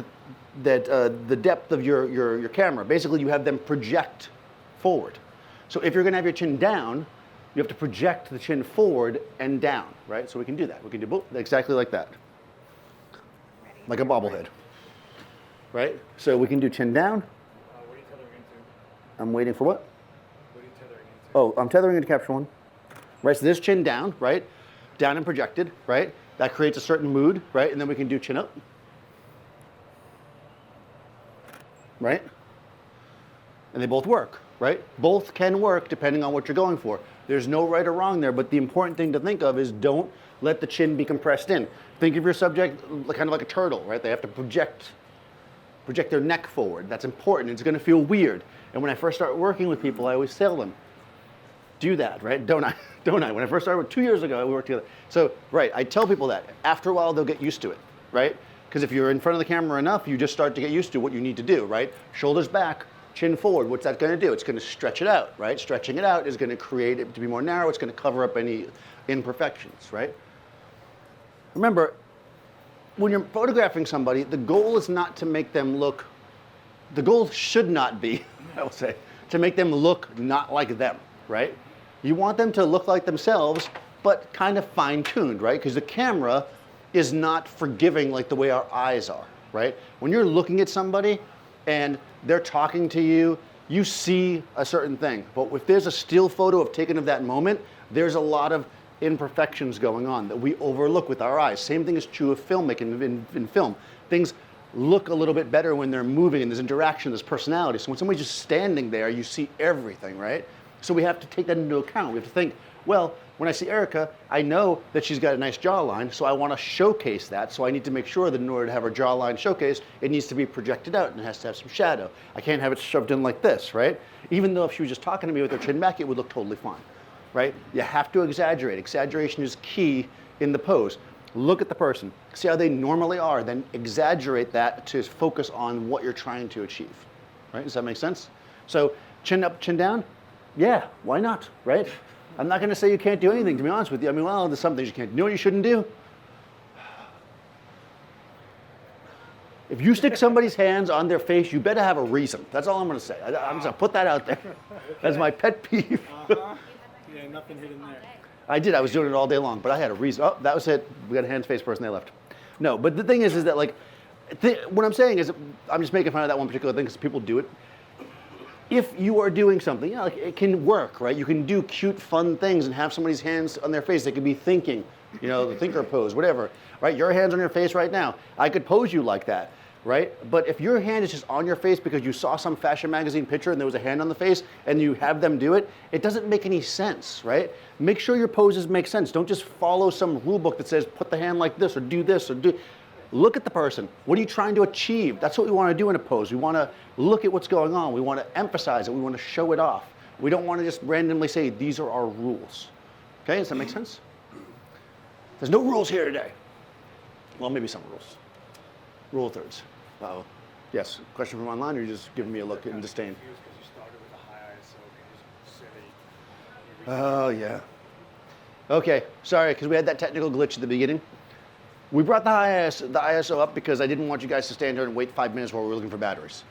the depth of your camera, basically you have them project forward. So if you're going to have your chin down, you have to project the chin forward and down, right? So we can do that. We can do both exactly like that, like a bobblehead, right? So we can do chin down. What are you tethering into? I'm waiting for what? What are you tethering into? Oh, I'm tethering into capture one. Right, so this chin down, right? Down and projected, right? That creates a certain mood, right? And then we can do chin up. Right? And they both work, right? Both can work depending on what you're going for. There's no right or wrong there, but the important thing to think of is don't let the chin be compressed in. Think of your subject kind of like a turtle, right? They have to project their neck forward. That's important. It's going to feel weird. And when I first start working with people, I always tell them, do that, right? Don't I? Don't I? When I first started, 2 years ago, we worked together. So, right, I tell people that. After a while, they'll get used to it, right? Because if you're in front of the camera enough, you just start to get used to what you need to do, right? Shoulders back, chin forward. What's that going to do? It's going to stretch it out, right? Stretching it out is going to create it to be more narrow. It's going to cover up any imperfections, right? Remember, when you're photographing somebody, the goal is not to make them look, the goal should not be, I will say, to make them look not like them, right? You want them to look like themselves, but kind of fine-tuned, right? Because the camera is not forgiving like the way our eyes are, right? When you're looking at somebody and they're talking to you, you see a certain thing. But if there's a still photo of taken of that moment, there's a lot of imperfections going on that we overlook with our eyes. Same thing is true of filmmaking in film. Things look a little bit better when they're moving and there's interaction, there's personality. So when somebody's just standing there, you see everything, right? So we have to take that into account. We have to think, well, when I see Erica, I know that she's got a nice jawline, so I want to showcase that. So I need to make sure that in order to have her jawline showcased, it needs to be projected out and it has to have some shadow. I can't have it shoved in like this, right? Even though if she was just talking to me with her chin back, it would look totally fine, right? You have to exaggerate. Exaggeration is key in the pose. Look at the person, see how they normally are, then exaggerate that to focus on what you're trying to achieve, right? Does that make sense? So chin up, chin down? Yeah, why not, right? I'm not going to say you can't do anything, to be honest with you. I mean, well, there's some things you can't do. You know what you shouldn't do? If you stick somebody's hands on their face, you better have a reason. That's all I'm going to say. I'm just going to put that out there. That's my pet peeve. Yeah, nothing hidden there. I did. I was doing it all day long, but I had a reason. Oh, that was it. We got a hands, face person. They left. No, but the thing is that like, what I'm saying is, I'm just making fun of that one particular thing because people do it. If you are doing something, you know, like it can work, right? You can do cute, fun things and have somebody's hands on their face. They could be thinking, you know, the thinker pose, whatever, right? Your hand's on your face right now. I could pose you like that, right? But if your hand is just on your face because you saw some fashion magazine picture and there was a hand on the face and you have them do it, it doesn't make any sense, right? Make sure your poses make sense. Don't just follow some rule book that says put the hand like this or do this or do. Look at the person. What are you trying to achieve? That's what we want to do in a pose. We want to look at what's going on. We want to emphasize it. We want to show it off. We don't want to just randomly say, these are our rules. Okay, does that make sense? There's no rules here today. Well, maybe some rules. Rule of thirds. Uh-oh. Yes, question from online, or are you just giving me a look in disdain? Because you started with a high ISO, can you Oh, yeah. Okay, sorry, because we had that technical glitch at the beginning. We brought the ISO up because I didn't want you guys to stand here and wait 5 minutes while we were looking for batteries.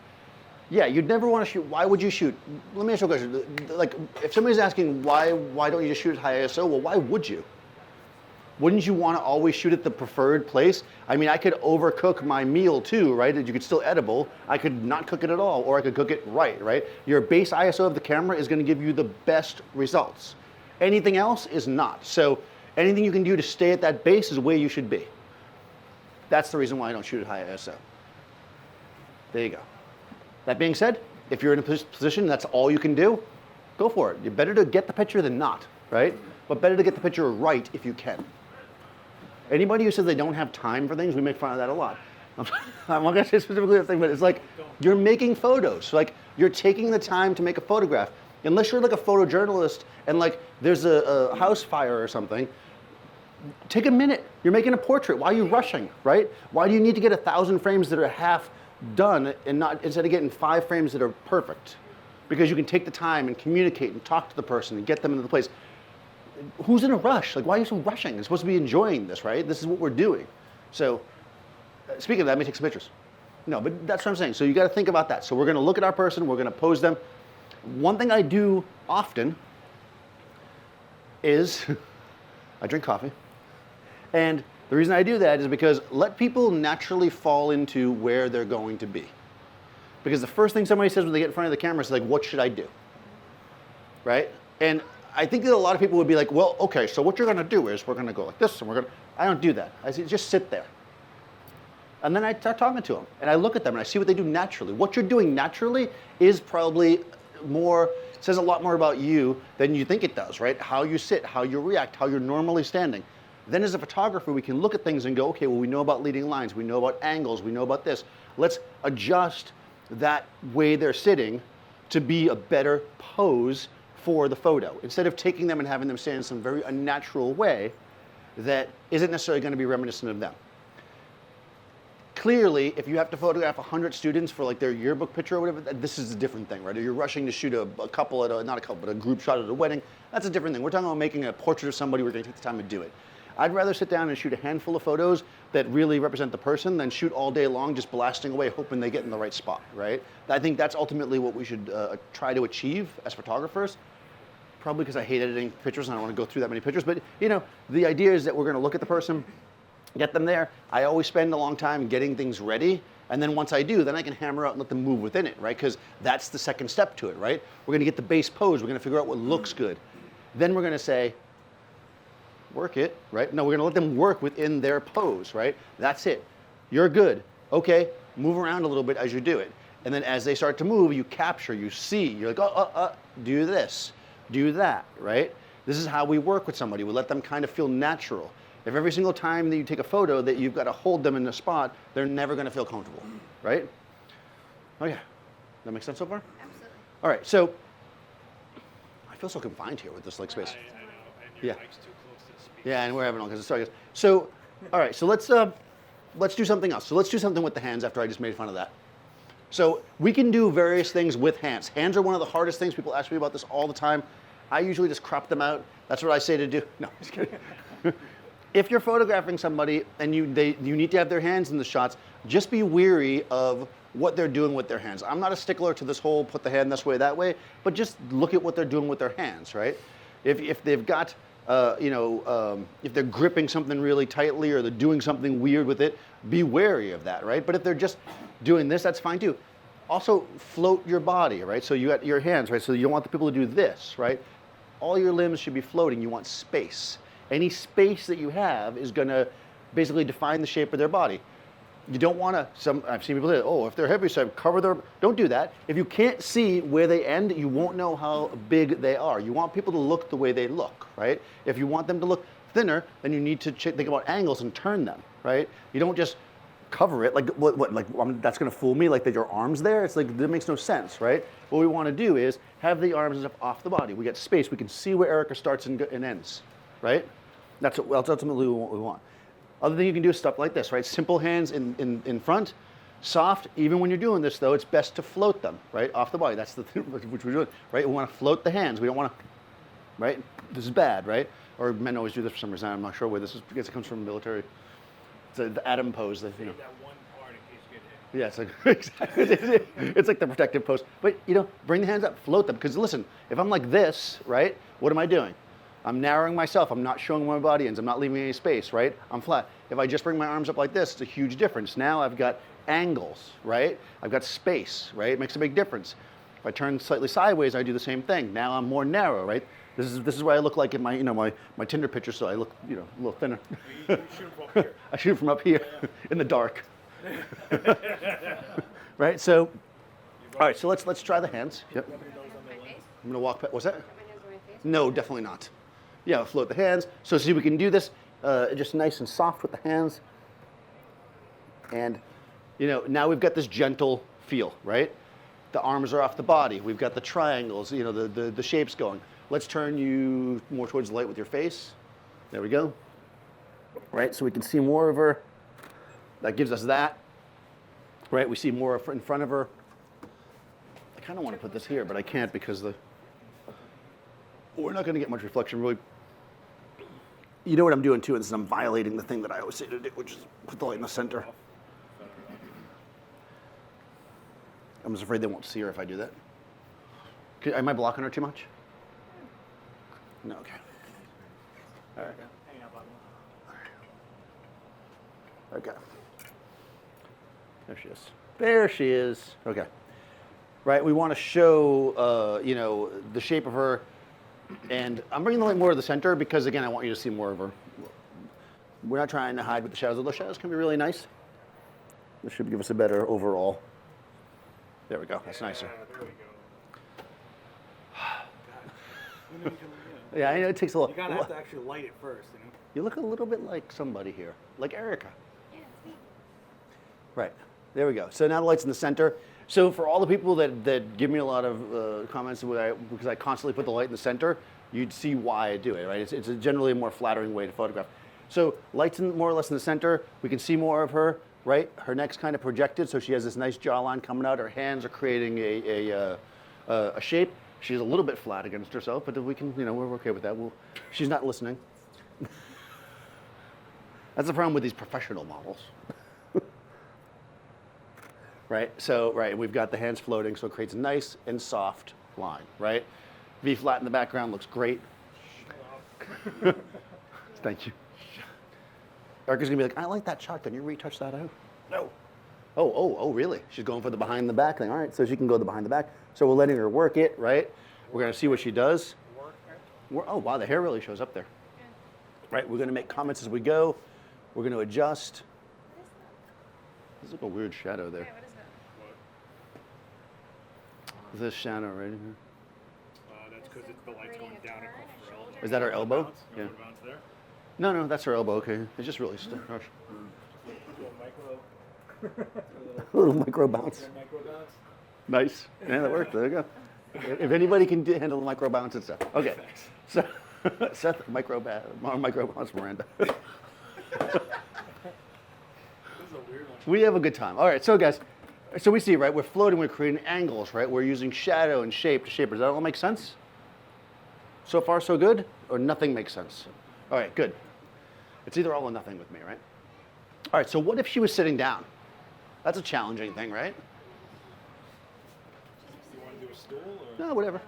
Yeah, you'd never want to shoot. Why would you shoot? Let me ask you a question. Like, if somebody's asking why don't you just shoot at high ISO? Well, why would you? Wouldn't you want to always shoot at the preferred place? I mean, I could overcook my meal too, right? You could still edible. I could not cook it at all, or I could cook it right? Your base ISO of the camera is going to give you the best results. Anything else is not. So anything you can do to stay at that base is where you should be. That's the reason why I don't shoot at high ISO. There you go. That being said, if you're in a position that's all you can do, go for it. You're better to get the picture than not, right? But better to get the picture right if you can. Anybody who says they don't have time for things, we make fun of that a lot. I'm not going to say specifically that thing, but it's like you're making photos. Like you're taking the time to make a photograph. Unless you're like a photojournalist and like there's a house fire or something, take a minute. You're making a portrait. Why are you rushing, right? Why do you need to get 1,000 frames that are half done and not instead of getting 5 frames that are perfect? Because you can take the time and communicate and talk to the person and get them into the place. Who's in a rush? Like, why are you so rushing? You're supposed to be enjoying this, right? This is what we're doing. So, speaking of that, let me take some pictures. No, but that's what I'm saying. So you got to think about that. So we're going to look at our person. We're going to pose them. One thing I do often is I drink coffee. And the reason I do that is because let people naturally fall into where they're going to be. Because the first thing somebody says when they get in front of the camera is like, what should I do? Right? And I think that a lot of people would be like, well, okay, so what you're going to do is we're going to go like this, and we're going to. I don't do that. I say just sit there. And then I start talking to them, and I look at them, and I see what they do naturally. What you're doing naturally is probably says a lot more about you than you think it does, right? How you sit, how you react, how you're normally standing. Then as a photographer, we can look at things and go, okay, well, we know about leading lines, we know about angles, we know about this. Let's adjust that way they're sitting to be a better pose for the photo. Instead of taking them and having them stand in some very unnatural way that isn't necessarily going to be reminiscent of them. Clearly, if you have to photograph 100 students for like their yearbook picture or whatever, this is a different thing, right? Or you're rushing to shoot a couple not a couple, but a group shot at a wedding, that's a different thing. We're talking about making a portrait of somebody, we're going to take the time to do it. I'd rather sit down and shoot a handful of photos that really represent the person than shoot all day long just blasting away hoping they get in the right spot, right? I think that's ultimately what we should try to achieve as photographers. Probably because I hate editing pictures and I don't want to go through that many pictures, but you know, the idea is that we're going to look at the person, get them there. I always spend a long time getting things ready, and then once I do, then I can hammer out and let them move within it, right? Because that's the second step to it, right? We're going to get the base pose, we're going to figure out what looks good. Then we're going to say, work it, right? No, we're going to let them work within their pose, right? That's it. You're good. Okay, move around a little bit as you do it. And then as they start to move, you capture, you see, you're like, do this, do that, right? This is how we work with somebody. We let them kind of feel natural. If every single time that you take a photo that you've got to hold them in a spot, they're never going to feel comfortable, right? Oh yeah, that makes sense so far? Absolutely. All right, so I feel so confined here with this leg space. I know, and your Yeah. mic's too close to the speaker. Yeah, and we're having all kinds of stories. So, all right, so let's do something else. So let's do something with the hands after I just made fun of that. So we can do various things with hands. Hands are one of the hardest things. People ask me about this all the time. I usually just crop them out. That's what I say to do. No, just kidding. If you're photographing somebody and you need to have their hands in the shots, just be weary of what they're doing with their hands. I'm not a stickler to this whole put the hand this way, that way, but just look at what they're doing with their hands, right? If they've got, if they're gripping something really tightly or they're doing something weird with it, be wary of that, right? But if they're just doing this, that's fine too. Also, float your body, right? So you got your hands, right? So you don't want the people to do this, right? All your limbs should be floating. You want space. Any space that you have is going to basically define the shape of their body. You don't want to, I've seen people say, oh, if they're heavy, so cover their, don't do that. If you can't see where they end, you won't know how big they are. You want people to look the way they look, right? If you want them to look thinner, then you need to think about angles and turn them, right? You don't just cover it, like that's going to fool me, like that your arm's there. It's like, that makes no sense, right? What we want to do is have the arms up off the body. We get space. We can see where Erica starts and ends, right? That's ultimately what we want. Other thing you can do is stuff like this, right? Simple hands in front, soft. Even when you're doing this, though, it's best to float them, right, off the body. That's the thing which we're doing, right? We want to float the hands. We don't want to, right? This is bad, right? Or men always do this for some reason. I'm not sure where this is. I guess it comes from the military. It's the Adam pose. That, you know. That one part in case you get hit. Yeah, it's like it's like the protective pose. But you know, bring the hands up, float them. Because listen, if I'm like this, right? What am I doing? I'm narrowing myself. I'm not showing my body ends. I'm not leaving any space, right? I'm flat. If I just bring my arms up like this, it's a huge difference. Now I've got angles, right? I've got space, right? It makes a big difference. If I turn slightly sideways, I do the same thing. Now I'm more narrow, right? This is what I look like in my my Tinder picture. So I look a little thinner. You shoot from up here. I shoot from up here in the dark. Right. So, all right. So let's try the hands. Yep. My face? I'm gonna walk. What's that? Put my hands on my face? No, definitely not. Yeah, float the hands. So see, we can do this just nice and soft with the hands. And, now we've got this gentle feel, right? The arms are off the body. We've got the triangles, the shapes going. Let's turn you more towards the light with your face. There we go. Right, so we can see more of her. That gives us that. Right, we see more in front of her. I kind of want to put this here, but I can't because we're not going to get much reflection, really. You know what I'm doing, too, is I'm violating the thing that I always say to do, which is put the light in the center. I'm just afraid they won't see her if I do that. Am I blocking her too much? No, okay. All right. Hang out, Bob. Okay. There she is. There she is. Okay. Right, we want to show, the shape of her And I'm bringing the light more to the center because, again, I want you to see more of her. We're not trying to hide with the shadows, although shadows can be really nice. This should give us a better overall. There we go. That's nicer. There we go. Yeah, I know it takes a little. You gotta have to actually light it first, you know? You look a little bit like somebody here, like Erica. Yeah, it's me. Right. There we go. So now the light's in the center. So for all the people that give me a lot of comments because I constantly put the light in the center, you'd see why I do it, right? It's generally a more flattering way to photograph. So light's more or less in the center. We can see more of her, right? Her neck's kind of projected, so she has this nice jawline coming out. Her hands are creating a shape. She's a little bit flat against herself, but if we can, we're okay with that. She's not listening. That's the problem with these professional models. Right, so, we've got the hands floating, so it creates a nice and soft line, right? V flat in the background looks great. Thank you. Erica's gonna be like, I like that shot, can you retouch that out? No. Oh, really? She's going for the behind the back thing. All right, so she can go the behind the back. So we're letting her work it, right? We're gonna see what she does. Oh, wow, the hair really shows up there. Right, we're gonna make comments as we go. We're gonna adjust. There's like a weird shadow there. Yeah, what is that? This shadow right here. That's because the light's going down across her elbow. Is that her elbow? Bounce? You Yeah. want to bounce there? No, that's her elbow, okay. It's just really harsh. A little micro bounce. Nice. Yeah, that worked. There you go. If anybody can handle the micro bounce and stuff. Okay. So, Seth, micro bounce, Miranda. We have a good time. All right, so guys, so we see, right, we're floating, we're creating angles, right? We're using shadow and shape to shape. Does that all make sense? So far, so good? Or nothing makes sense? All right, good. It's either all or nothing with me, right? All right, so what if she was sitting down? That's a challenging thing, right? You want to do a stool or? No, whatever.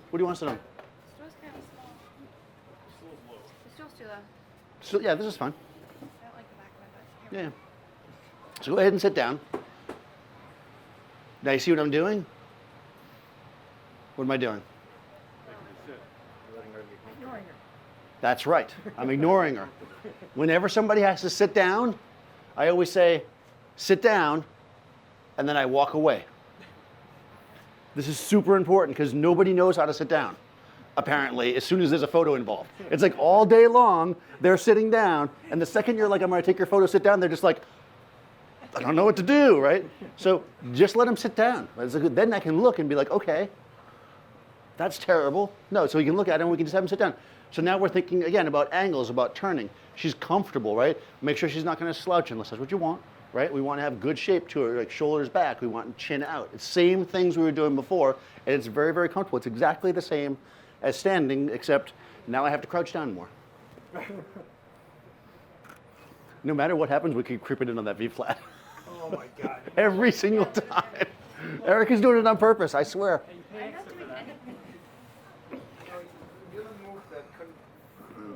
What do you want us to do? The stool's kind of small. Stool's low. The stool's too low. So, yeah, this is fine. I don't like the back of my butt. Here. Yeah. So go ahead and sit down. Now you see what I'm doing? What am I doing? Ignoring her. That's right. I'm ignoring her. Whenever somebody has to sit down, I always say, sit down, and then I walk away. This is super important because nobody knows how to sit down, apparently, as soon as there's a photo involved. It's like all day long, they're sitting down, and the second you're like, I'm gonna take your photo, sit down, they're just like, I don't know what to do, right? So just let them sit down. Then I can look and be like, okay, that's terrible. No, so we can look at it and we can just have them sit down. So now we're thinking, again, about angles, about turning. She's comfortable, right? Make sure she's not gonna slouch unless that's what you want, right? We wanna have good shape to her, like shoulders back. We want chin out. It's same things we were doing before, and it's very, very comfortable. It's exactly the same as standing, except now I have to crouch down more. No matter what happens, we keep creeping in on that V flat. Oh my God. Every single time. Erica's doing it on purpose, I swear. I'm not doing anything.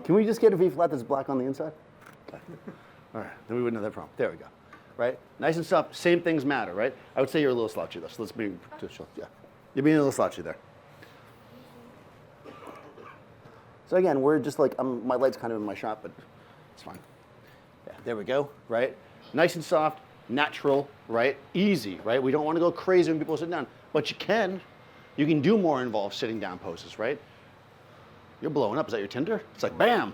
Can we just get a V flat that's black on the inside? Okay. All right, then we wouldn't have that problem. There we go. Right? Nice and soft. Same things matter, right? I would say you're a little slouchy though, so let's be, yeah. You're being a little slouchy there. So again, we're just like, my light's kind of in my shot, but it's fine. Yeah, there we go, right? Nice and soft, natural, right? Easy, right? We don't want to go crazy when people sit down, but you can. You can do more involved sitting down poses, right? You're blowing up. Is that your Tinder? It's like, bam.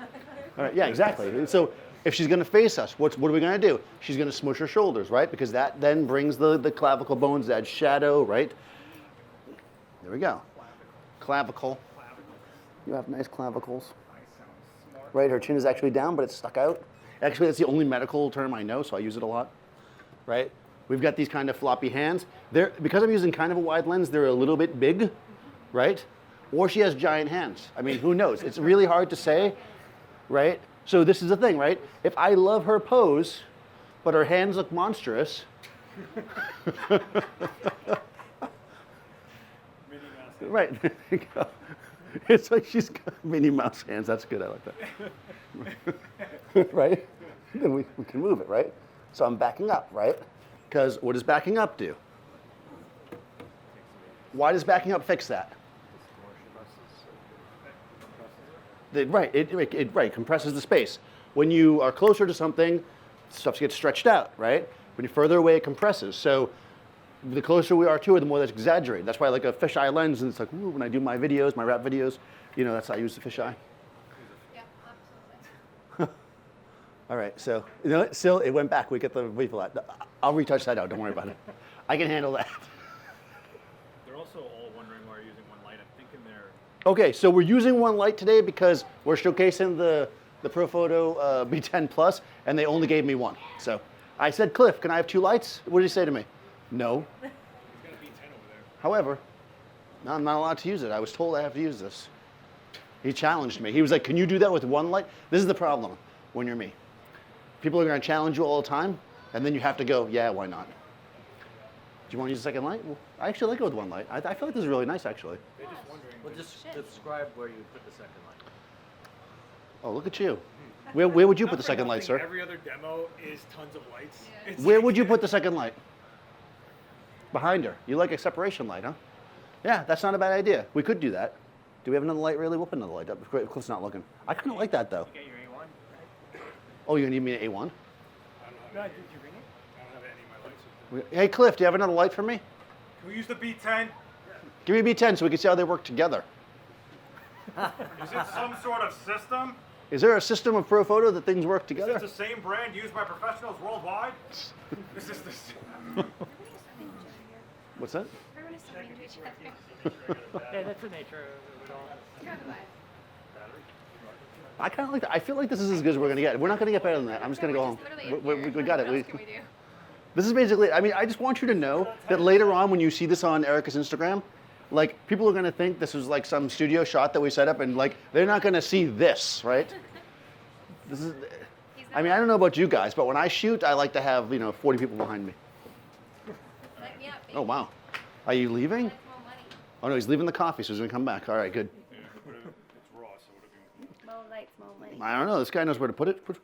All right, yeah, exactly. And so if she's going to face us, what are we going to do? She's going to smush her shoulders, right? Because that then brings the clavicle bones, that shadow, right? There we go. Clavicle. You have nice clavicles. Right, her chin is actually down, but it's stuck out. Actually, that's the only medical term I know, so I use it a lot. Right? We've got these kind of floppy hands. Because I'm using kind of a wide lens, they're a little bit big, right? Or she has giant hands. I mean, who knows? It's really hard to say, right? So this is the thing, right? If I love her pose, but her hands look monstrous, right, there you go. It's like she's got Minnie Mouse hands. That's good, I like that. Right? Then we can move it, right? So I'm backing up, right? Because what does backing up do? Why does backing up fix that? Right, it compresses the space. When you are closer to something, stuff gets stretched out, right? When you're further away, it compresses. So the closer we are to it, the more that's exaggerated. That's why I like a fisheye lens, and it's like, ooh, when I do my videos, my rap videos, that's how I use the fisheye. Yeah, absolutely. All right, so still it went back. We get the wave a lot. I'll retouch that out. Don't worry about it. I can handle that. They're also all wondering why you're using one light. I'm thinking they're Okay, so we're using one light today because we're showcasing the Profoto B10 Plus, and they only gave me one. So I said, Cliff, can I have 2 lights? What did he say to me? No. he's got a B10 over there. However, no, I'm not allowed to use it. I was told I have to use this. He challenged me. He was like, can you do that with one light? This is the problem when you're me. People are going to challenge you all the time, and then you have to go, yeah, why not? Do you want to use a second light? Well, I actually like it with one light. I feel like this is really nice, actually. They're just wondering. Well, just describe where you put the second light. Oh, look at you. Where would you put the Not for second light, nothing, sir? Every other demo is tons of lights. Yeah. It's Where like- would you put the second light? Behind her. You like a separation light, huh? Yeah, that's not a bad idea. We could do that. Do we have another light, really? We'll put another light up. Cliff's not looking. I kind of like that, though. Get your A1. Oh, you need me an A1? I don't have No, any, did you bring it? I don't have any of my lights. Hey, Cliff, do you have another light for me? Can we use the B10? Give me a B10 so we can see how they work together. Is it some sort of system? Is there a system of Profoto that things work Is together? it the same brand used by professionals worldwide? Is this the What's that? Everyone is so mean to each other. Yeah, that's the nature of it all. Kind of like- I kind of like that. I feel like this is as good as we're going to get. We're not going to get better than that. I'm just going to go home. Literally We got it. What else can we do? This is basically, I just want you to know that later on when you see this on Erica's Instagram, like, people are going to think this was like some studio shot that we set up, and like, they're not going to see this, right? This is, I mean, I don't know about you guys, but when I shoot, I like to have, 40 people behind me. Light me up, baby. Oh, wow. Are you leaving? That's more money. Oh, no, he's leaving the coffee, so he's going to come back. All right, good. It's raw, so whatever you More lights, more money. I don't know. This guy knows where to put it. This is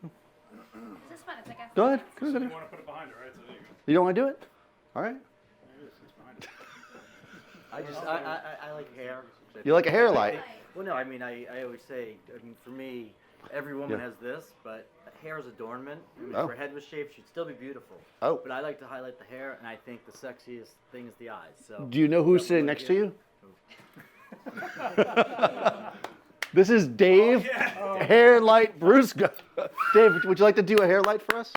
fun. It's like a Go ahead. Go ahead. want to put it behind it, right? So there you go. You don't want to do it? All right. There it is. It's behind it. I like hair. You like a hair light? Well, no, I mean, I always say, for me, every woman Yeah. has this, but hair is adornment. I mean, Oh. if her head was shaved, she'd still be beautiful. Oh. But I like to highlight the hair, and I think the sexiest thing is the eyes. So. Do you know who's sitting next to you? This is Dave, Hair Light Brusca. Dave, would you like to do a hair light for us?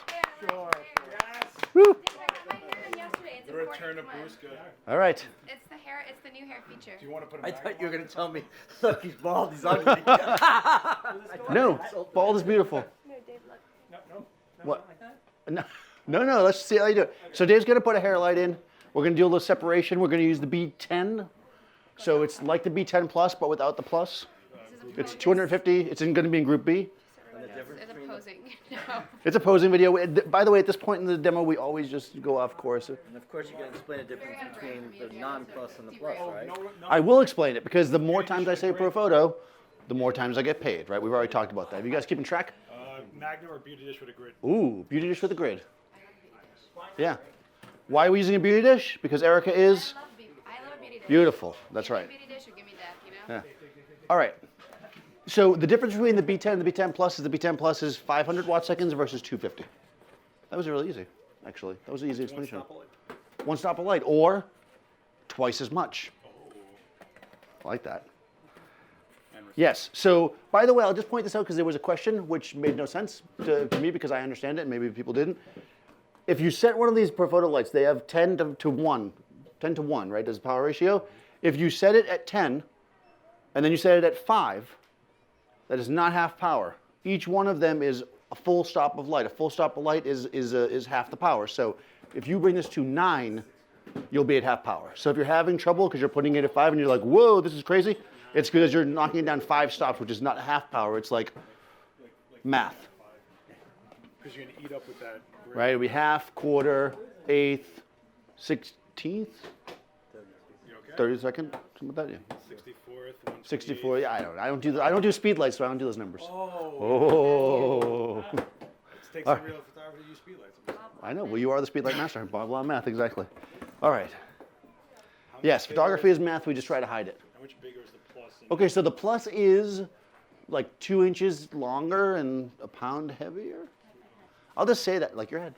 Sure. Yes! Woo. I got my hair done yesterday. It's The return important. of Come on. Brusca. All right. It's the hair. It's the new hair feature. Do you want to put a I magnum thought you were on going it? to tell me, look, he's bald, he's ugly. No, bald is beautiful. No, Dave, look. No. What? No, let's see how you do it. So Dave's going to put a hair light in. We're going to do a little separation. We're going to use the B10. So it's like the B10 Plus, but without the plus. This is a It's pose. 250. It's going to be in Group B. It's a posing. No. It's a posing video. By the way, at this point in the demo, we always just go off course. And of course, you can explain the difference between the non-plus and the plus, right? No, I will explain it because the more times I say Profoto, the more times I get paid, right? We've already talked about that. Have you guys keeping track? Magnum or beauty dish with a grid. Ooh, beauty dish with a grid. Yeah. Why are we using a beauty dish? Because Erica is I love a beauty dish. beautiful. That's Give me right. a beauty dish or give me death, you know? Yeah. All right. So the difference between the B10 and the B10 Plus is the B10 Plus is 500 watt seconds versus 250. That was really easy, actually. That was an easy explanation. One stop of light, or twice as much. I like that. Yes. So, by the way, I'll just point this out because there was a question which made no sense to me because I understand it and maybe people didn't. If you set one of these Profoto lights, they have 10 to 1, right? There's a power ratio. If you set it at 10 and then you set it at 5, that is not half power. Each one of them is a full stop of light. A full stop of light is half the power. So if you bring this to 9, you'll be at half power. So if you're having trouble because you're putting it at 5 and you're like, whoa, this is crazy, it's because you're knocking it down 5 stops, which is not half power. It's like math, Because you're going to eat up with that grid. right? It'll be half, quarter, eighth, 16th, You okay? 32nd, something like that. Yeah. 64th, 64. Yeah, I don't do speed lights, so I don't do those numbers. Oh. Oh. Let's take some real photography to use speed lights. I know. Well, you are the speedlight master. Blah, blah, math, exactly. All right. How Yes, much bigger photography is- is math. We just try to hide it. How much bigger is the plus? Okay, so the plus is like 2 inches longer and a pound heavier. I'll just say that, like your head.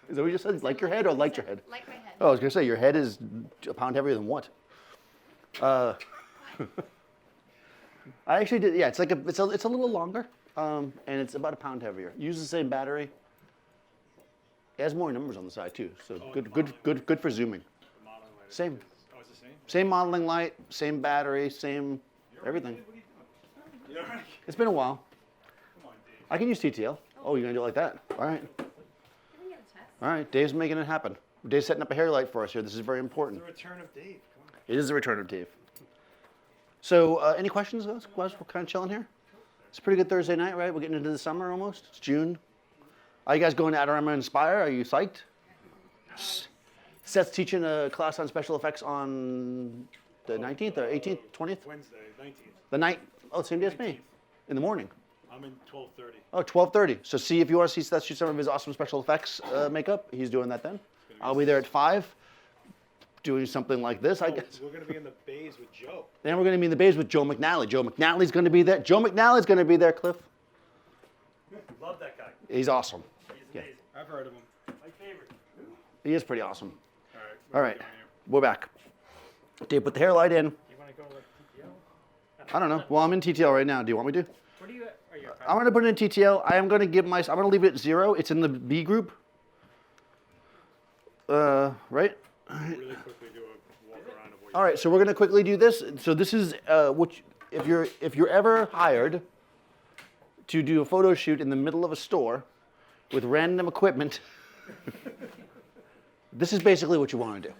Is that what you just said? Like your head or like your head? Like my head. Oh, I was gonna say your head is a pound heavier than what? I actually did. Yeah, it's like it's a little longer, and it's about a pound heavier. Uses the same battery. It has more numbers on the side too, so good for zooming. The modeling light Same. Oh, it's the same? Same modeling light, same battery, same everything. You all right? It's been a while. Come on, Dave. I can use TTL. Oh, you're gonna do it like that? All right. All right, Dave's making it happen. Dave's setting up a hair light for us here. This is very important. The return of Dave. Come on. It is the return of Dave. So, any questions, guys? We're kind of chilling here. It's a pretty good Thursday night, right? We're getting into the summer almost. It's June. Are you guys going to Adorama Inspire? Are you psyched? Seth's teaching a class on special effects on the 19th or 18th, 20th? Wednesday, 19th. The night. Oh, same day as me. In the morning. I'm in 12:30. Oh, 12:30. So see if you want to see Seth shoot some of his awesome special effects makeup. He's doing that then. I'll be there at 5, doing something like this, I guess. We're going to be in the bays with Joe. Then we're going to be in the bays with Joe McNally. Joe McNally's going to be there. Joe McNally's going to be there, Cliff. Love that guy. He's awesome. He's Yeah. amazing. I've heard of him. My favorite. He is pretty awesome. All right. All right, we're back. Dave, put the hair light in. You want to go like TTL? I don't know. Well, I'm in TTL right now. Do you want me to? What do you? Are you? I'm going to put it in TTL. I am going to give I'm going to leave it at 0. It's in the B group. Right? Really quickly do a walk around of what All right, so we're going to quickly do this. So this is if you're ever hired to do a photo shoot in the middle of a store with random equipment, this is basically what you want to do.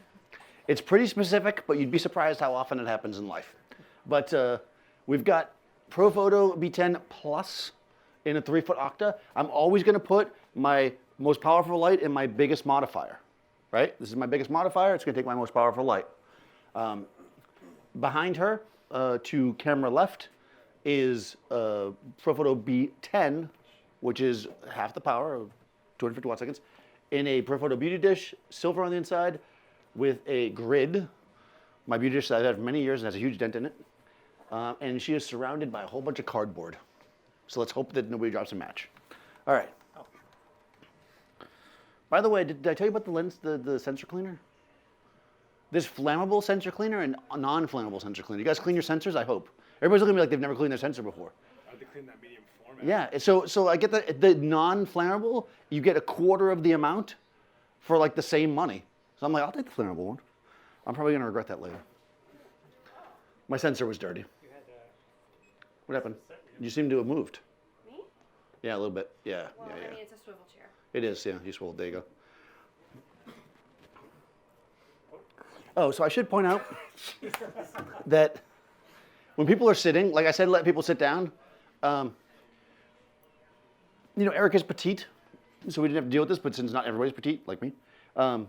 It's pretty specific, but you'd be surprised how often it happens in life. But we've got Profoto B10 Plus in a 3-foot octa. I'm always going to put my most powerful light in my biggest modifier. Right? This is my biggest modifier. It's going to take my most powerful light. Behind her, to camera left, is Profoto B10, which is half the power of 250 watt seconds, in a Profoto beauty dish, silver on the inside, with a grid. My beauty dish that I've had for many years and has a huge dent in it. And she is surrounded by a whole bunch of cardboard. So let's hope that nobody drops a match. All right. By the way, did I tell you about the lens, the sensor cleaner? There's flammable sensor cleaner and non-flammable sensor cleaner. You guys clean your sensors? I hope. Everybody's looking at me like they've never cleaned their sensor before. I had to clean that medium format. Yeah, so I get the non-flammable, you get a quarter of the amount for like the same money. So I'm like, I'll take the flammable one. I'm probably gonna regret that later. My sensor was dirty. What happened? You seem to have moved. Me? Yeah, a little bit. Yeah, Well, yeah. I mean, it's a swivel chair. It is, yeah, useful. There you go. Oh, so I should point out that when people are sitting, like I said, let people sit down. Eric is petite, so we didn't have to deal with this, but since not everybody's petite, like me, and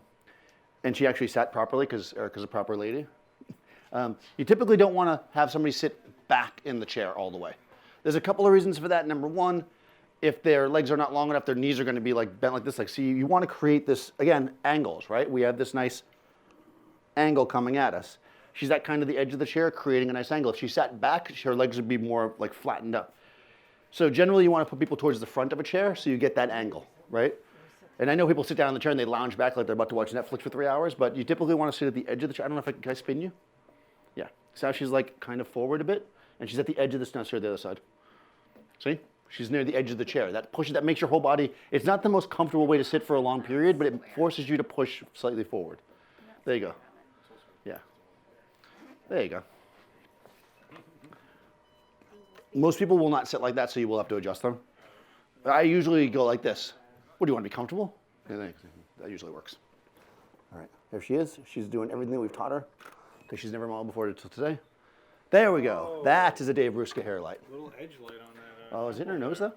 she actually sat properly because Erica's a proper lady, you typically don't want to have somebody sit back in the chair all the way. There's a couple of reasons for that. Number one, if their legs are not long enough, their knees are going to be like bent like this. Like, see, you want to create this, again, angles, right? We have this nice angle coming at us. She's at kind of the edge of the chair, creating a nice angle. If she sat back, her legs would be more like flattened up. So generally, you want to put people towards the front of a chair so you get that angle, right? And I know people sit down in the chair and they lounge back like they're about to watch Netflix for 3 hours, but you typically want to sit at the edge of the chair. I don't know if can I spin you? Yeah. So now she's like kind of forward a bit, and she's at the edge of this. Now, sir, the other side. See? She's near the edge of the chair. That makes your whole body. It's not the most comfortable way to sit for a long period, but it forces you to push slightly forward. There you go. Yeah. There you go. Most people will not sit like that, so you will have to adjust them. I usually go like this. What, do you want to be comfortable? Yeah, that usually works. All right, there she is. She's doing everything we've taught her because she's never modeled before until today. There we go. Oh. That is a Dave Ruska hair light. Little edge light on that. Oh, is it in her nose though?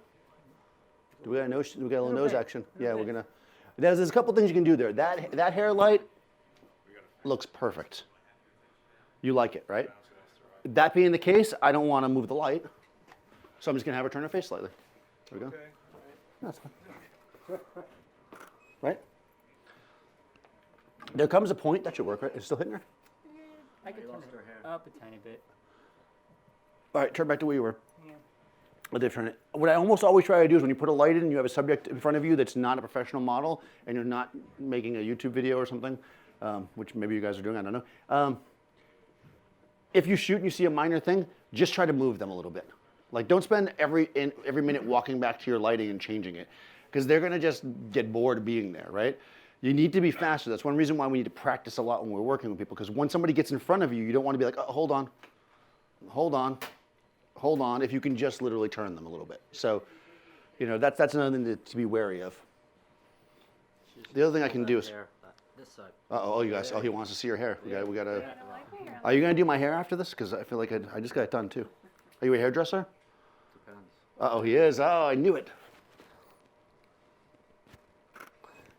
Do we got a nose? We got a little nose action. Yeah, we're gonna. There's a couple things you can do there. That hair light looks perfect. You like it, right? That being the case, I don't want to move the light, so I'm just gonna have her turn her face slightly. There we go. Okay. That's fine. Right? There comes a point that should work, right? It's still hitting her. I could turn it up a tiny bit. All right, turn back to where you were. What I almost always try to do is when you put a light in, you have a subject in front of you that's not a professional model, and you're not making a YouTube video or something, which maybe you guys are doing, I don't know. If you shoot and you see a minor thing, just try to move them a little bit. Like, don't spend every minute walking back to your lighting and changing it, because they're gonna just get bored being there, right? You need to be faster. That's one reason why we need to practice a lot when we're working with people, because when somebody gets in front of you, you don't want to be like, oh, hold on, if you can just literally turn them a little bit. So, that's another thing to be wary of. The other thing I can do is, This side. you guys, he wants to see your hair. We gotta. Are you gonna do my hair after this? Because I feel like I just got it done too. Are you a hairdresser? Depends. He is. Oh, I knew it.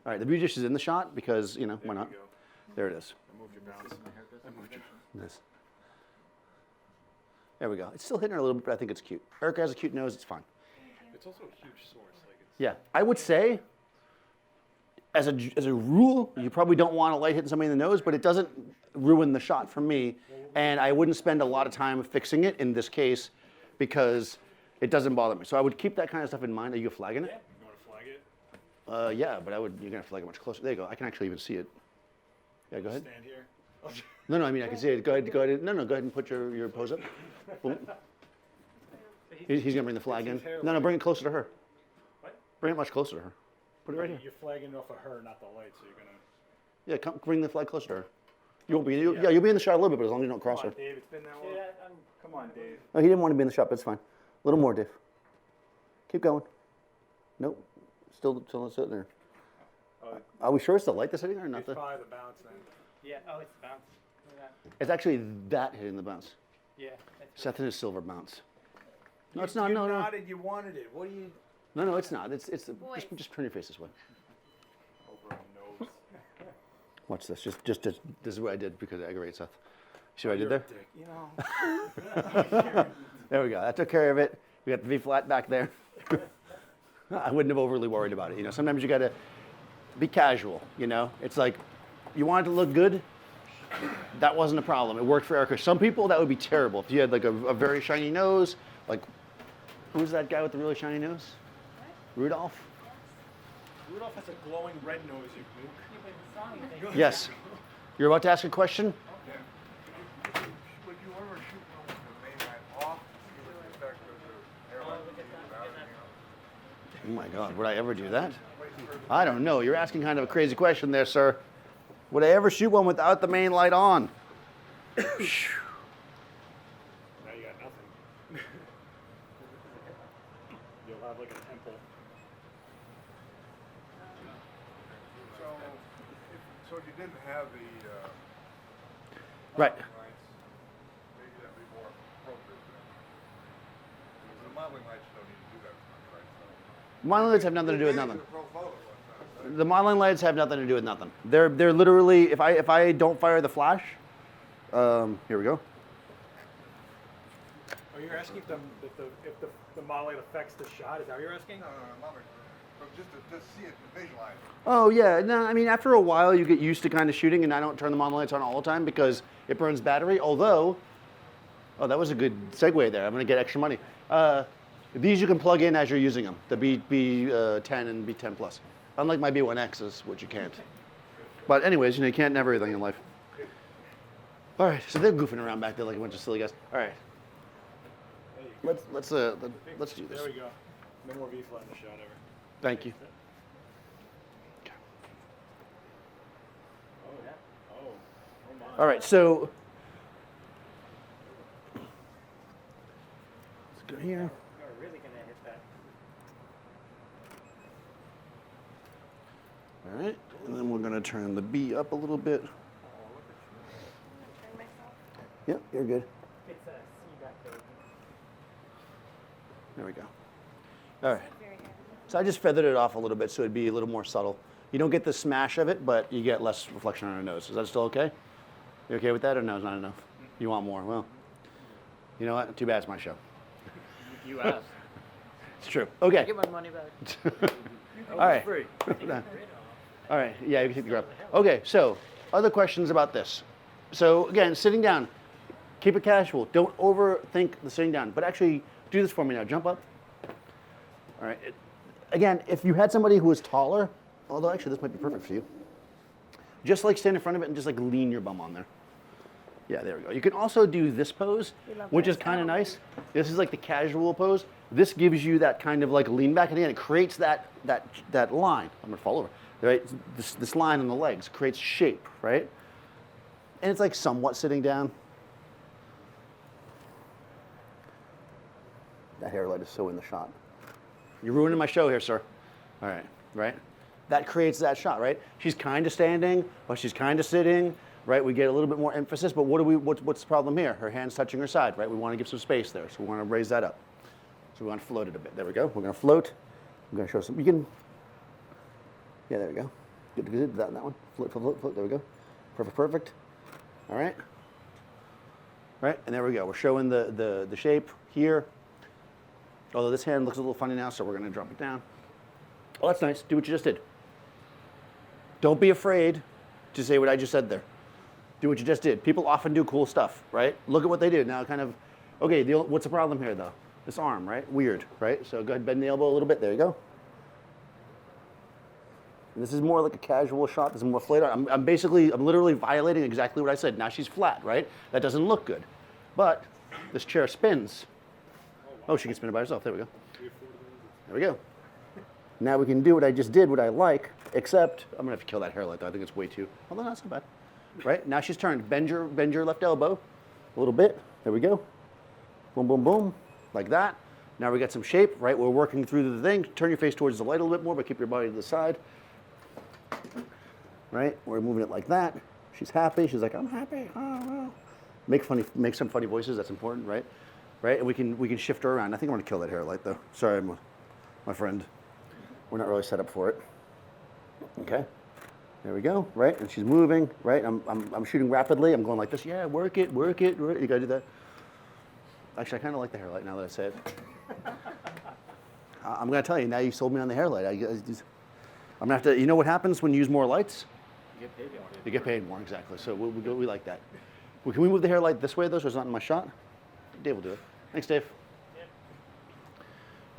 All right, the beauty dish is in the shot because why not? There it is. I moved your bounce. This. There we go. It's still hitting her a little bit, but I think it's cute. Erica has a cute nose. It's fine. It's also a huge source. Like it's, Yeah, I would say, as a rule, you probably don't want a light hitting somebody in the nose, but it doesn't ruin the shot for me. And I wouldn't spend a lot of time fixing it in this case because it doesn't bother me. So I would keep that kind of stuff in mind. Are you flagging it? you want to flag it? Yeah, but you're gonna flag it much closer. There you go. I can actually even see it. Yeah, go ahead. Stand here. No, I mean I can see it. Go ahead. No, go ahead and put your pose up. Boom. He's gonna bring the flag in. No, bring it closer to her. What? Bring it much closer to her. Put it right here. You're flagging off of her, not the light, so you're gonna. Yeah, come bring the flag closer to her. You won't be. You'll be in the shot a little bit, but as long as you don't cross Come her. on, Dave. It's been that long. Come on, Dave. No, he didn't want to be in the shot, but it's fine. A little more, Dave. Keep going. Nope. Still sitting there. Are we sure it's the light that's hitting her or not? It's probably the bounce then. Yeah, oh, it's bounce. Look at that. It's actually that hitting the bounce. Yeah. That's Seth and his silver bounce. No, it's not. You No. nodded. You wanted it. What do you? No, it's not. It's Boys. just turn your face this way. Over a nose. Watch this. Just this is what I did because it aggravates Seth. See what I did You're a there? dick. You know. There we go. That took care of it. We got the V flat back there. I wouldn't have overly worried about it. Sometimes you got to be casual. It's like you want it to look good. That wasn't a problem. It worked for Erica. Some people that would be terrible. If you had like a very shiny nose, like who's that guy with the really shiny nose? Rudolph. Rudolph has a glowing red nose. You mook. Yes. You're about to ask a question? Would you ever shoot one with the main light off? You would effect of the airline Oh my God, would I ever do that? I don't know. You're asking kind of a crazy question there, sir. Would I ever shoot one without the main light on? Now you got nothing. You'll have like a temple. So if you didn't have the Right. lights, maybe that'd be more appropriate then. Because the modeling lights don't need to do that much, right? So Modeling lights have nothing to do with maybe nothing. the Profoto one, right? The modeling lights have nothing to do with nothing. They're literally, if I don't fire the flash, here we go. Oh, you're asking if the model light affects the shot? Is that what you're asking? No, modeling, but just to see it, to visualize it. Oh yeah, no, I mean after a while you get used to kind of shooting, and I don't turn the modeling lights on all the time because it burns battery. Although, oh, that was a good segue there. I'm gonna get extra money. These you can plug in as you're using them. The B10 and B10 Plus. Unlike my B1Xs, which you can't. But anyways, you can't never everything in life. All right, so they're goofing around back there like a bunch of silly guys. All right, let's do this. There we go. No more V flat in the shot ever. Thank you. Oh, yeah. Oh my. All right, so let's go here. We're really gonna hit that. All right, and then we're gonna turn the B up a little bit. Yep, you're good. It's a C back there. There we go. All right. So I just feathered it off a little bit so it'd be a little more subtle. You don't get the smash of it, but you get less reflection on your nose. Is that still okay? You okay with that, or no, it's not enough? You want more? Well, you know what? Too bad it's my show. You asked. It's true. Okay. Get my money back. All right. Free. All right. Yeah, you can take the grab. Okay. So, other questions about this? So again, sitting down. Keep it casual. Don't overthink the sitting down. But actually, do this for me now. Jump up. All right. Again, if you had somebody who was taller, although actually this might be perfect for you, just like stand in front of it and just like lean your bum on there. Yeah, there we go. You can also do this pose, which is kind of nice. This is like the casual pose. This gives you that kind of like lean back, and again, it creates that line. I'm gonna fall over. Right, this line on the legs creates shape, right? And it's like somewhat sitting down. That hair light is so in the shot. You're ruining my show here, sir. All right, right? That creates that shot, right? She's kind of standing, but she's kind of sitting, right? We get a little bit more emphasis, but what's the problem here? Her hand's touching her side, right? We want to give some space there, so we want to raise that up. So we want to float it a bit. There we go. We're going to float. I'm going to show some. You can. Yeah, there we go. Good. That one. Float, float, float, float. There we go. Perfect, perfect. All right. Right, and there we go. We're showing the shape here. Although this hand looks a little funny now, so we're going to drop it down. Oh, that's nice. Do what you just did. Don't be afraid to say what I just said there. Do what you just did. People often do cool stuff, right? Look at what they did. Now kind of, okay, what's the problem here though? This arm, right? Weird, right? So go ahead, bend the elbow a little bit. There you go. And this is more like a casual shot. This is more flayed out. I'm literally violating exactly what I said. Now she's flat, right? That doesn't look good. But this chair spins. Oh, she can spin it by herself. There we go. There we go. Now we can do what I just did, what I like, except I'm gonna have to kill that hair light though. I think it's way too, although that's not bad. Right, now she's turned. Bend your left elbow a little bit. There we go. Boom, boom, boom, like that. Now we got some shape, right? We're working through the thing. Turn your face towards the light a little bit more, but keep your body to the side. Right, we're moving it like that. She's happy. She's like, I'm happy. Oh, oh. Make some funny voices. That's important, right? Right, and we can shift her around. I think I'm gonna kill that hair light though. Sorry, my friend. We're not really set up for it. Okay, there we go. Right, and she's moving. Right, I'm shooting rapidly. I'm going like this. Yeah, work it. You gotta do that. Actually, I kind of like the hair light now that I say it. I'm gonna tell you now. You sold me on the hair light. I'm gonna have to. You know what happens when you use more lights? You get paid more. You get paid more, exactly. So we like that. Can we move the hair light this way though, so it's not in my shot? Dave will do it. Thanks, Dave. Yep.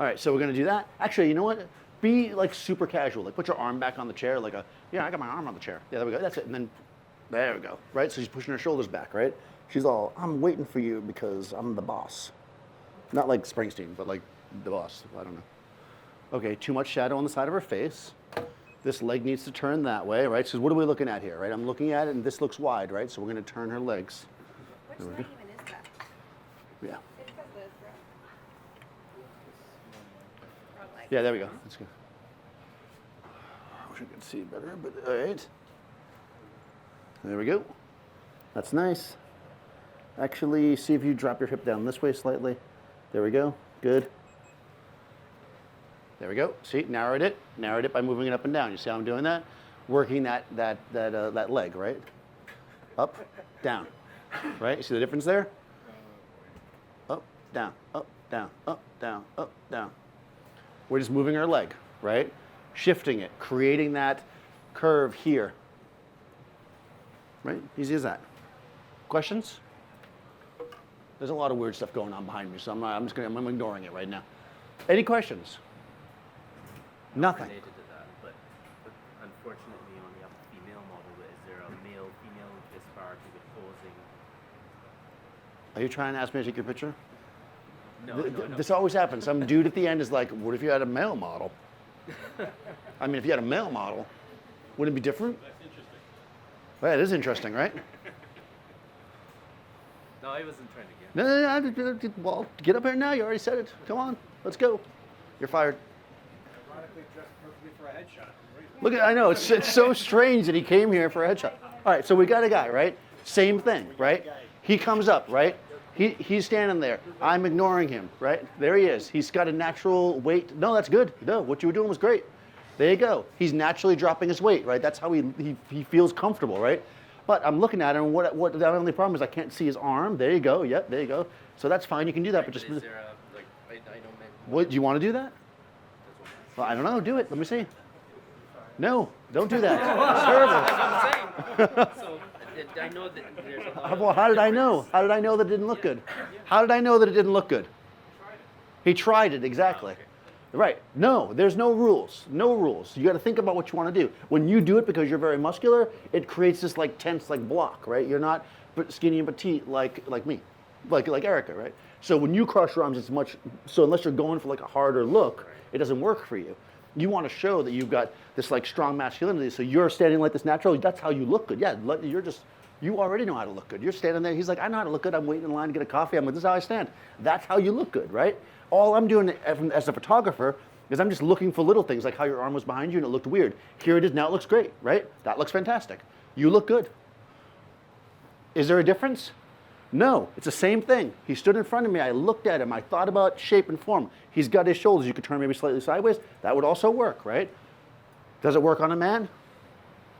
All right, so we're gonna do that. Actually, you know what? Be like super casual. Like put your arm back on the chair, like I got my arm on the chair. Yeah, there we go. That's it. And then there we go. Right? So she's pushing her shoulders back, right? She's all, I'm waiting for you because I'm the boss. Not like Springsteen, but like the boss. I don't know. Okay, too much shadow on the side of her face. This leg needs to turn that way, right? So what are we looking at here, right? I'm looking at it and this looks wide, right? So we're gonna turn her legs. Which leg even is that? Yeah. It's because the wrong leg. Yeah, there we go. That's good. I wish I could see better, but all right. There we go. That's nice. Actually, see if you drop your hip down this way slightly. There we go. Good. There we go. See, narrowed it by moving it up and down. You see how I'm doing that? Working that leg, right? Up, down, right? You see the difference there? Up, down, up, down, up, down, up, down. We're just moving our leg, right? Shifting it, creating that curve here. Right? Easy as that. Questions? There's a lot of weird stuff going on behind me, so I'm ignoring it right now. Any questions? Nothing. Related to that, but unfortunately, you only have a female model. But is there a male-female disparity with posing? Are you trying to ask me to take your picture? No, no. This always happens. Some dude at the end is like, what if you had a male model? I mean, if you had a male model, wouldn't it be different? That's interesting. Well, it is interesting, right? No, I wasn't trying to get. No. Well, get up here now. You already said it. Come on. Let's go. You're fired. Ironically dressed perfectly for a headshot. Look at, I know, it's so strange that he came here for a headshot. All right, so we got a guy, right? Same thing, right? He comes up, right? He's standing there. I'm ignoring him, right? There he is. He's got a natural weight. No, that's good. No, what you were doing was great. There you go. He's naturally dropping his weight, right? That's how he feels comfortable, right? But I'm looking at him, and what the only problem is I can't see his arm. There you go. Yep, there you go. So that's fine. You can do that, but just. Is there a, like, I don't mean. What, do you want to do that? Well, I don't know. Do it. Let me see. No, don't do that. It's terrible. That's what I'm saying. So, I know that there's a lot Well, of how did I know? difference. How did I know that it didn't look good? How did I know that it didn't look good? He tried it, exactly. Right. No, there's no rules. No rules. You got to think about what you want to do. When you do it because you're very muscular, it creates this like tense like block, right? You're not skinny and petite like me, like Erica, right? So when you cross your arms, it's much. So unless you're going for like a harder look, it doesn't work for you. You want to show that you've got this like strong masculinity. So you're standing like this naturally. That's how you look good. Yeah, you already know how to look good. You're standing there. He's like, I know how to look good. I'm waiting in line to get a coffee. I'm like, this is how I stand. That's how you look good, right? All I'm doing as a photographer is I'm just looking for little things like how your arm was behind you and it looked weird. Here it is, now it looks great, right? That looks fantastic. You look good. Is there a difference? No, it's the same thing. He stood in front of me, I looked at him, I thought about shape and form. He's got his shoulders, you could turn maybe slightly sideways. That would also work, right? Does it work on a man?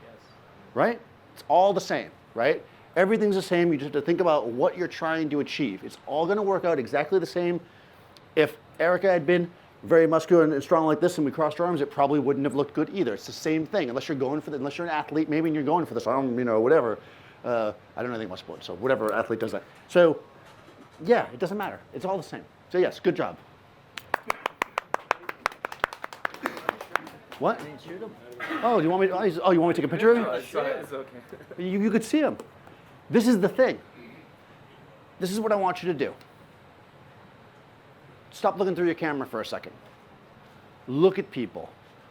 Yes. Right? It's all the same, right? Everything's the same, you just have to think about what you're trying to achieve. It's all gonna work out exactly the same. If Erica had been very muscular and strong like this and we crossed our arms, it probably wouldn't have looked good either. It's the same thing, unless you're going for unless you're an athlete, maybe and you're going for this, whatever. I don't know anything about sports, so whatever athlete does that. So, yeah, it doesn't matter. It's all the same. So yes, good job. What? Oh, you want me to take a picture of him? It's okay. You could see him. This is the thing. This is what I want you to do. Stop looking through your camera for a second. Look at people.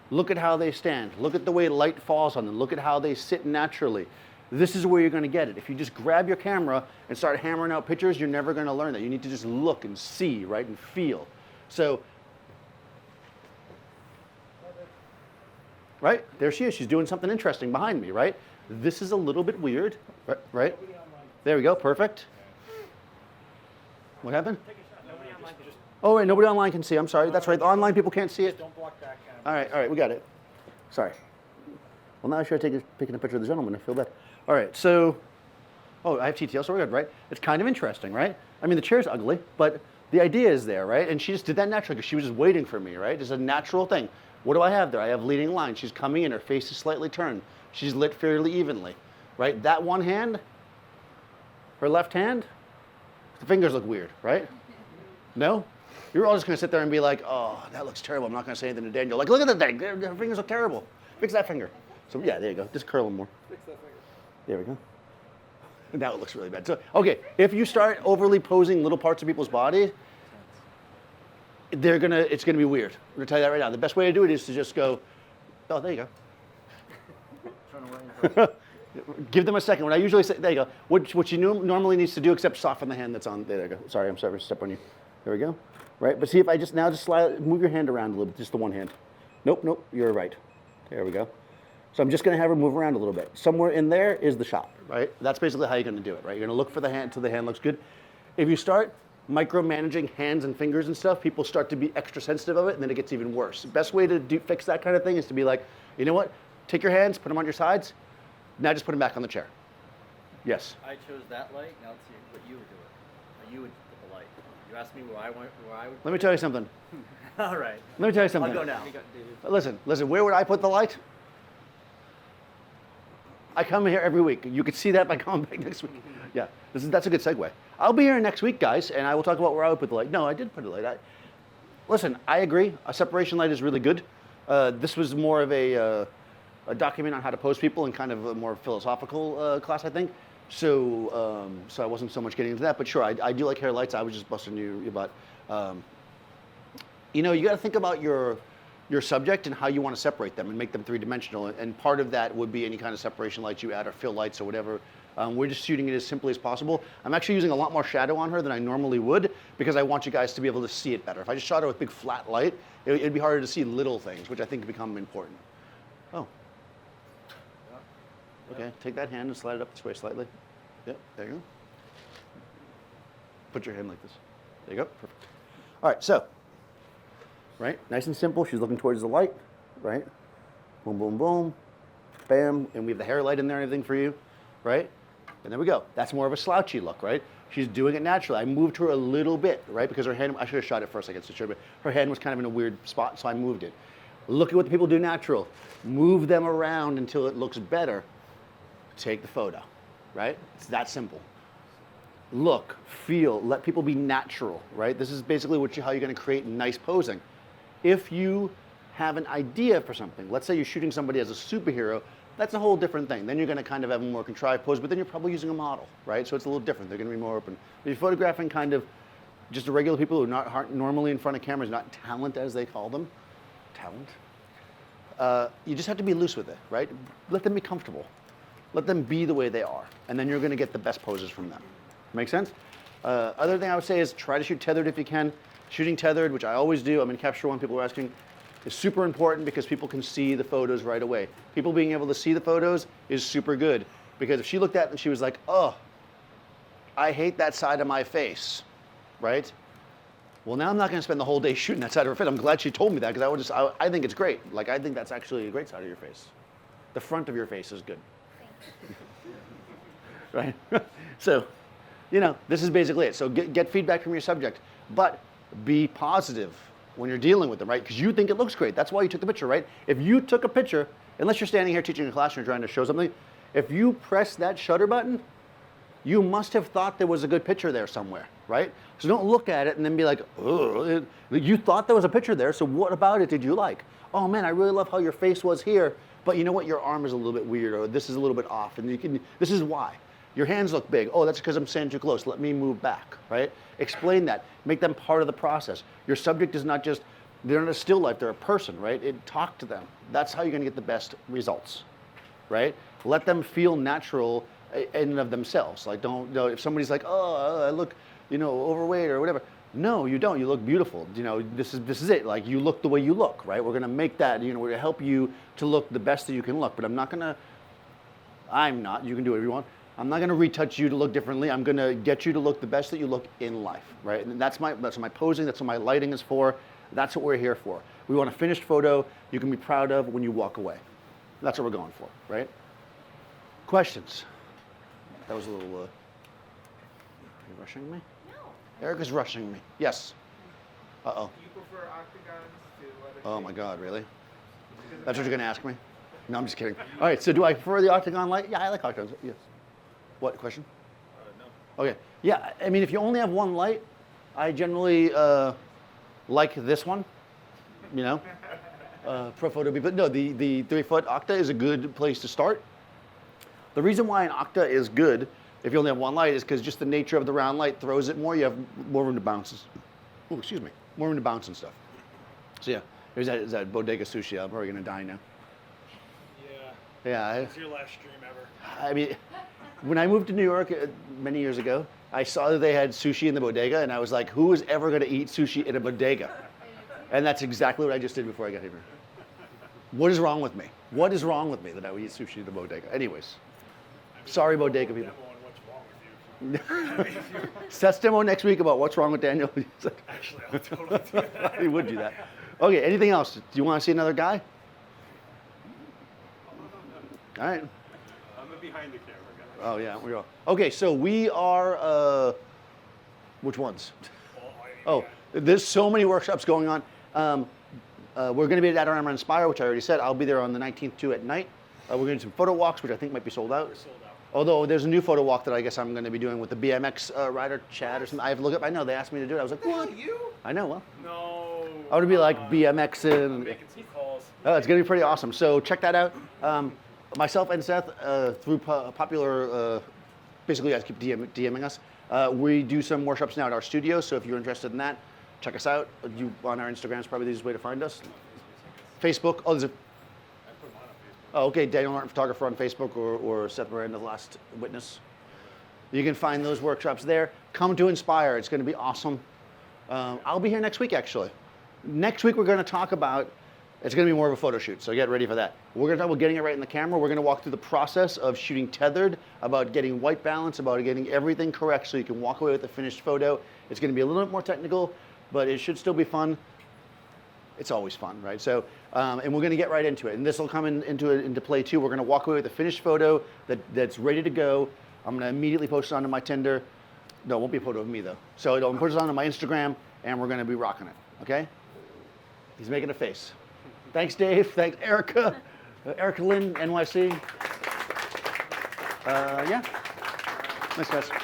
Look at how they stand. Look at the way light falls on them. Look at how they sit naturally. This is where you're going to get it. If you just grab your camera and start hammering out pictures, you're never going to learn that. You need to just look and see, right, and feel. So, right, there she is. She's doing something interesting behind me, right? This is a little bit weird, right? There we go, perfect. What happened? Oh, wait, nobody online can see. I'm sorry. That's right. The online people can't see it. Don't block that camera. All right, we got it. Sorry. Well, now I should have taken a picture of the gentleman. I feel bad. All right, so, I have TTL, so we're good, right? It's kind of interesting, right? I mean, the chair's ugly, but the idea is there, right? And she just did that naturally because she was just waiting for me, right? It's a natural thing. What do I have there? I have leading line. She's coming in. Her face is slightly turned. She's lit fairly evenly, right? That one hand, her left hand, the fingers look weird, right? No? You're all just going to sit there and be like, oh, that looks terrible. I'm not going to say anything to Daniel. Like, look at the thing. Her fingers look terrible. Fix that finger. So, yeah, there you go. Just curl them more. Fix that finger. There we go. Now it looks really bad. So, okay, if you start overly posing little parts of people's body, it's gonna be weird. I'm gonna tell you that right now. The best way to do it is to just go, oh, there you go. Give them a second. What I usually say, there you go. What you normally needs to do, except soften the hand that's on. There you go. Sorry, I'm sorry to step on you. There we go. Right, but see if I just move your hand around a little bit, just the one hand. Nope, you're right. There we go. So I'm just going to have her move around a little bit. Somewhere in there is the shot, right? That's basically how you're going to do it, right? You're going to look for the hand until the hand looks good. If you start micromanaging hands and fingers and stuff, people start to be extra sensitive of it, and then it gets even worse. The best way to fix that kind of thing is to be like, you know what? Take your hands, put them on your sides. Now just put them back on the chair. Yes. I chose that light. Now let's see what you would do it. Or you would put the light. You asked me where I would. Let me tell you something. All right. Let me tell you something. I'll go now. Listen. Where would I put the light? I come here every week. You could see that by coming back next week. Yeah, that's a good segue. I'll be here next week, guys, and I will talk about where I would put the light. No, I did put a light. Listen, I agree. A separation light is really good. This was more of a document on how to pose people and kind of a more philosophical class, I think. So I wasn't so much getting into that, but sure, I do like hair lights. I was just busting you about. You got to think about your subject and how you want to separate them and make them three-dimensional. And part of that would be any kind of separation lights you add or fill lights or whatever. We're just shooting it as simply as possible. I'm actually using a lot more shadow on her than I normally would because I want you guys to be able to see it better. If I just shot her with big flat light, it'd be harder to see little things, which I think become important. Oh. Okay, take that hand and slide it up this way slightly. Yep, there you go. Put your hand like this. There you go, perfect. All right, so, right, nice and simple. She's looking towards the light, right? Boom, boom, boom, bam, and we have the hair light in there and everything for you, right? And there we go. That's more of a slouchy look, right? She's doing it naturally. I moved her a little bit, right? Because her hand, I should have shot it for a second to show you, her hand was kind of in a weird spot, so I moved it. Look at what the people do natural. Move them around until it looks better. Take the photo. right? It's that simple. Look, feel, let people be natural, right? This is basically how you're going to create nice posing. If you have an idea for something, let's say you're shooting somebody as a superhero, that's a whole different thing. Then you're going to kind of have a more contrived pose, but then you're probably using a model, right? So it's a little different. They're going to be more open. If you're photographing kind of just regular people who aren't normally in front of cameras, not talent as they call them, you just have to be loose with it, right? Let them be comfortable. Let them be the way they are, and then you're going to get the best poses from them. Make sense? Other thing I would say is try to shoot tethered if you can. Shooting tethered, which I always do, I'm in Capture One, people are asking, is super important because people can see the photos right away. People being able to see the photos is super good, because if she looked at it and she was like, oh, I hate that side of my face, right? Well, now I'm not going to spend the whole day shooting that side of her face. I'm glad she told me that, because I think it's great. Like, I think that's actually a great side of your face. The front of your face is good. Right? So, you know, this is basically it. So get feedback from your subject, but be positive when you're dealing with them, right? Because you think it looks great. That's why you took the picture, right? If you took a picture, unless you're standing here teaching a class and you're trying to show something, if you press that shutter button, you must have thought there was a good picture there somewhere, right? So don't look at it and then be like, oh, you thought there was a picture there, so what about it did you like? Oh man, I really love how your face was here, but you know what, your arm is a little bit weird, or this is a little bit off, and this is why. Your hands look big. Oh, that's because I'm standing too close. Let me move back, right? Explain that. Make them part of the process. Your subject is not just, they're not a still life, they're a person, right? Talk to them. That's how you're gonna get the best results, right? Let them feel natural in and of themselves. Like, don't, if somebody's like, oh, I look, overweight or whatever. No, you don't. You look beautiful. This is it. Like, you look the way you look, right? We're gonna make that, we're gonna help you to look the best that you can look, but you can do whatever you want. I'm not gonna retouch you to look differently. I'm gonna get you to look the best that you look in life, right? And that's my posing, that's what my lighting is for. That's what we're here for. We want a finished photo you can be proud of when you walk away. That's what we're going for, right? Questions? That was a little, are you rushing me? No. Erica's rushing me. Yes. Uh-oh. Do you prefer octagons to letter Oh my God, really? That's what you're gonna ask me? No, I'm just kidding. All right, so do I prefer the octagon light? Yeah, I like octagons, yes. What, question? No. Okay, yeah, I mean, if you only have one light, I generally like this one, Profoto B10, but no, the 3-foot Octa is a good place to start. The reason why an Octa is good, if you only have one light, is because just the nature of the round light throws it more. You have more room to bounce. Oh, excuse me, more room to bounce and stuff. So yeah, there's that bodega sushi. I'm probably gonna die now. Yeah. Yeah. It's your last stream ever. I mean, when I moved to New York many years ago, I saw that they had sushi in the bodega, and I was like, who is ever going to eat sushi in a bodega? And that's exactly what I just did before I got here. What is wrong with me? What is wrong with me that I would eat sushi in the bodega? Anyways, sorry, bodega people. Demo on what's wrong with you. Seth's demo next week about what's wrong with Daniel. Actually, I'll totally do that. He would do that. Okay, anything else? Do you want to see another guy? All right. I'm the behind the camera guy. Oh yeah, we are. Okay, so we are, which ones? Oh, there's so many workshops going on. We're going to be at Adorama Inspire, which I already said. I'll be there on the 19th too at night. We're going to do some photo walks, which I think might be sold out. We're sold out. Although there's a new photo walk that I guess I'm going to be doing with the BMX rider Chad or something. I have to look up. I know they asked me to do it. I was like, what? You? I know. Well, No. I would be like BMXing. Making some calls. Oh, it's going to be pretty awesome. So check that out. Myself and Seth, through popular, basically you guys keep DMing us. We do some workshops now at our studio, so if you're interested in that, check us out. On our Instagram is probably the easiest way to find us. Facebook, oh, there's a, oh, okay, Daniel Norton Photographer on Facebook, or Seth Miranda, The Last Witness. You can find those workshops there. Come to Inspire, it's gonna be awesome. I'll be here next week, actually. Next week we're gonna talk about, it's going to be more of a photo shoot, so get ready for that. We're going to talk about getting it right in the camera. We're going to walk through the process of shooting tethered, about getting white balance, about getting everything correct so you can walk away with a finished photo. It's going to be a little bit more technical, but it should still be fun. It's always fun, right? So, and we're going to get right into it. And this will come into play too. We're going to walk away with a finished photo that's ready to go. I'm going to immediately post it onto my Tinder. No, it won't be a photo of me though. So I'll put it onto my Instagram, and we're going to be rocking it, okay? He's making a face. Thanks, Dave. Thanks, Erica. Erica Lynn, NYC. Yeah. Thanks, guys.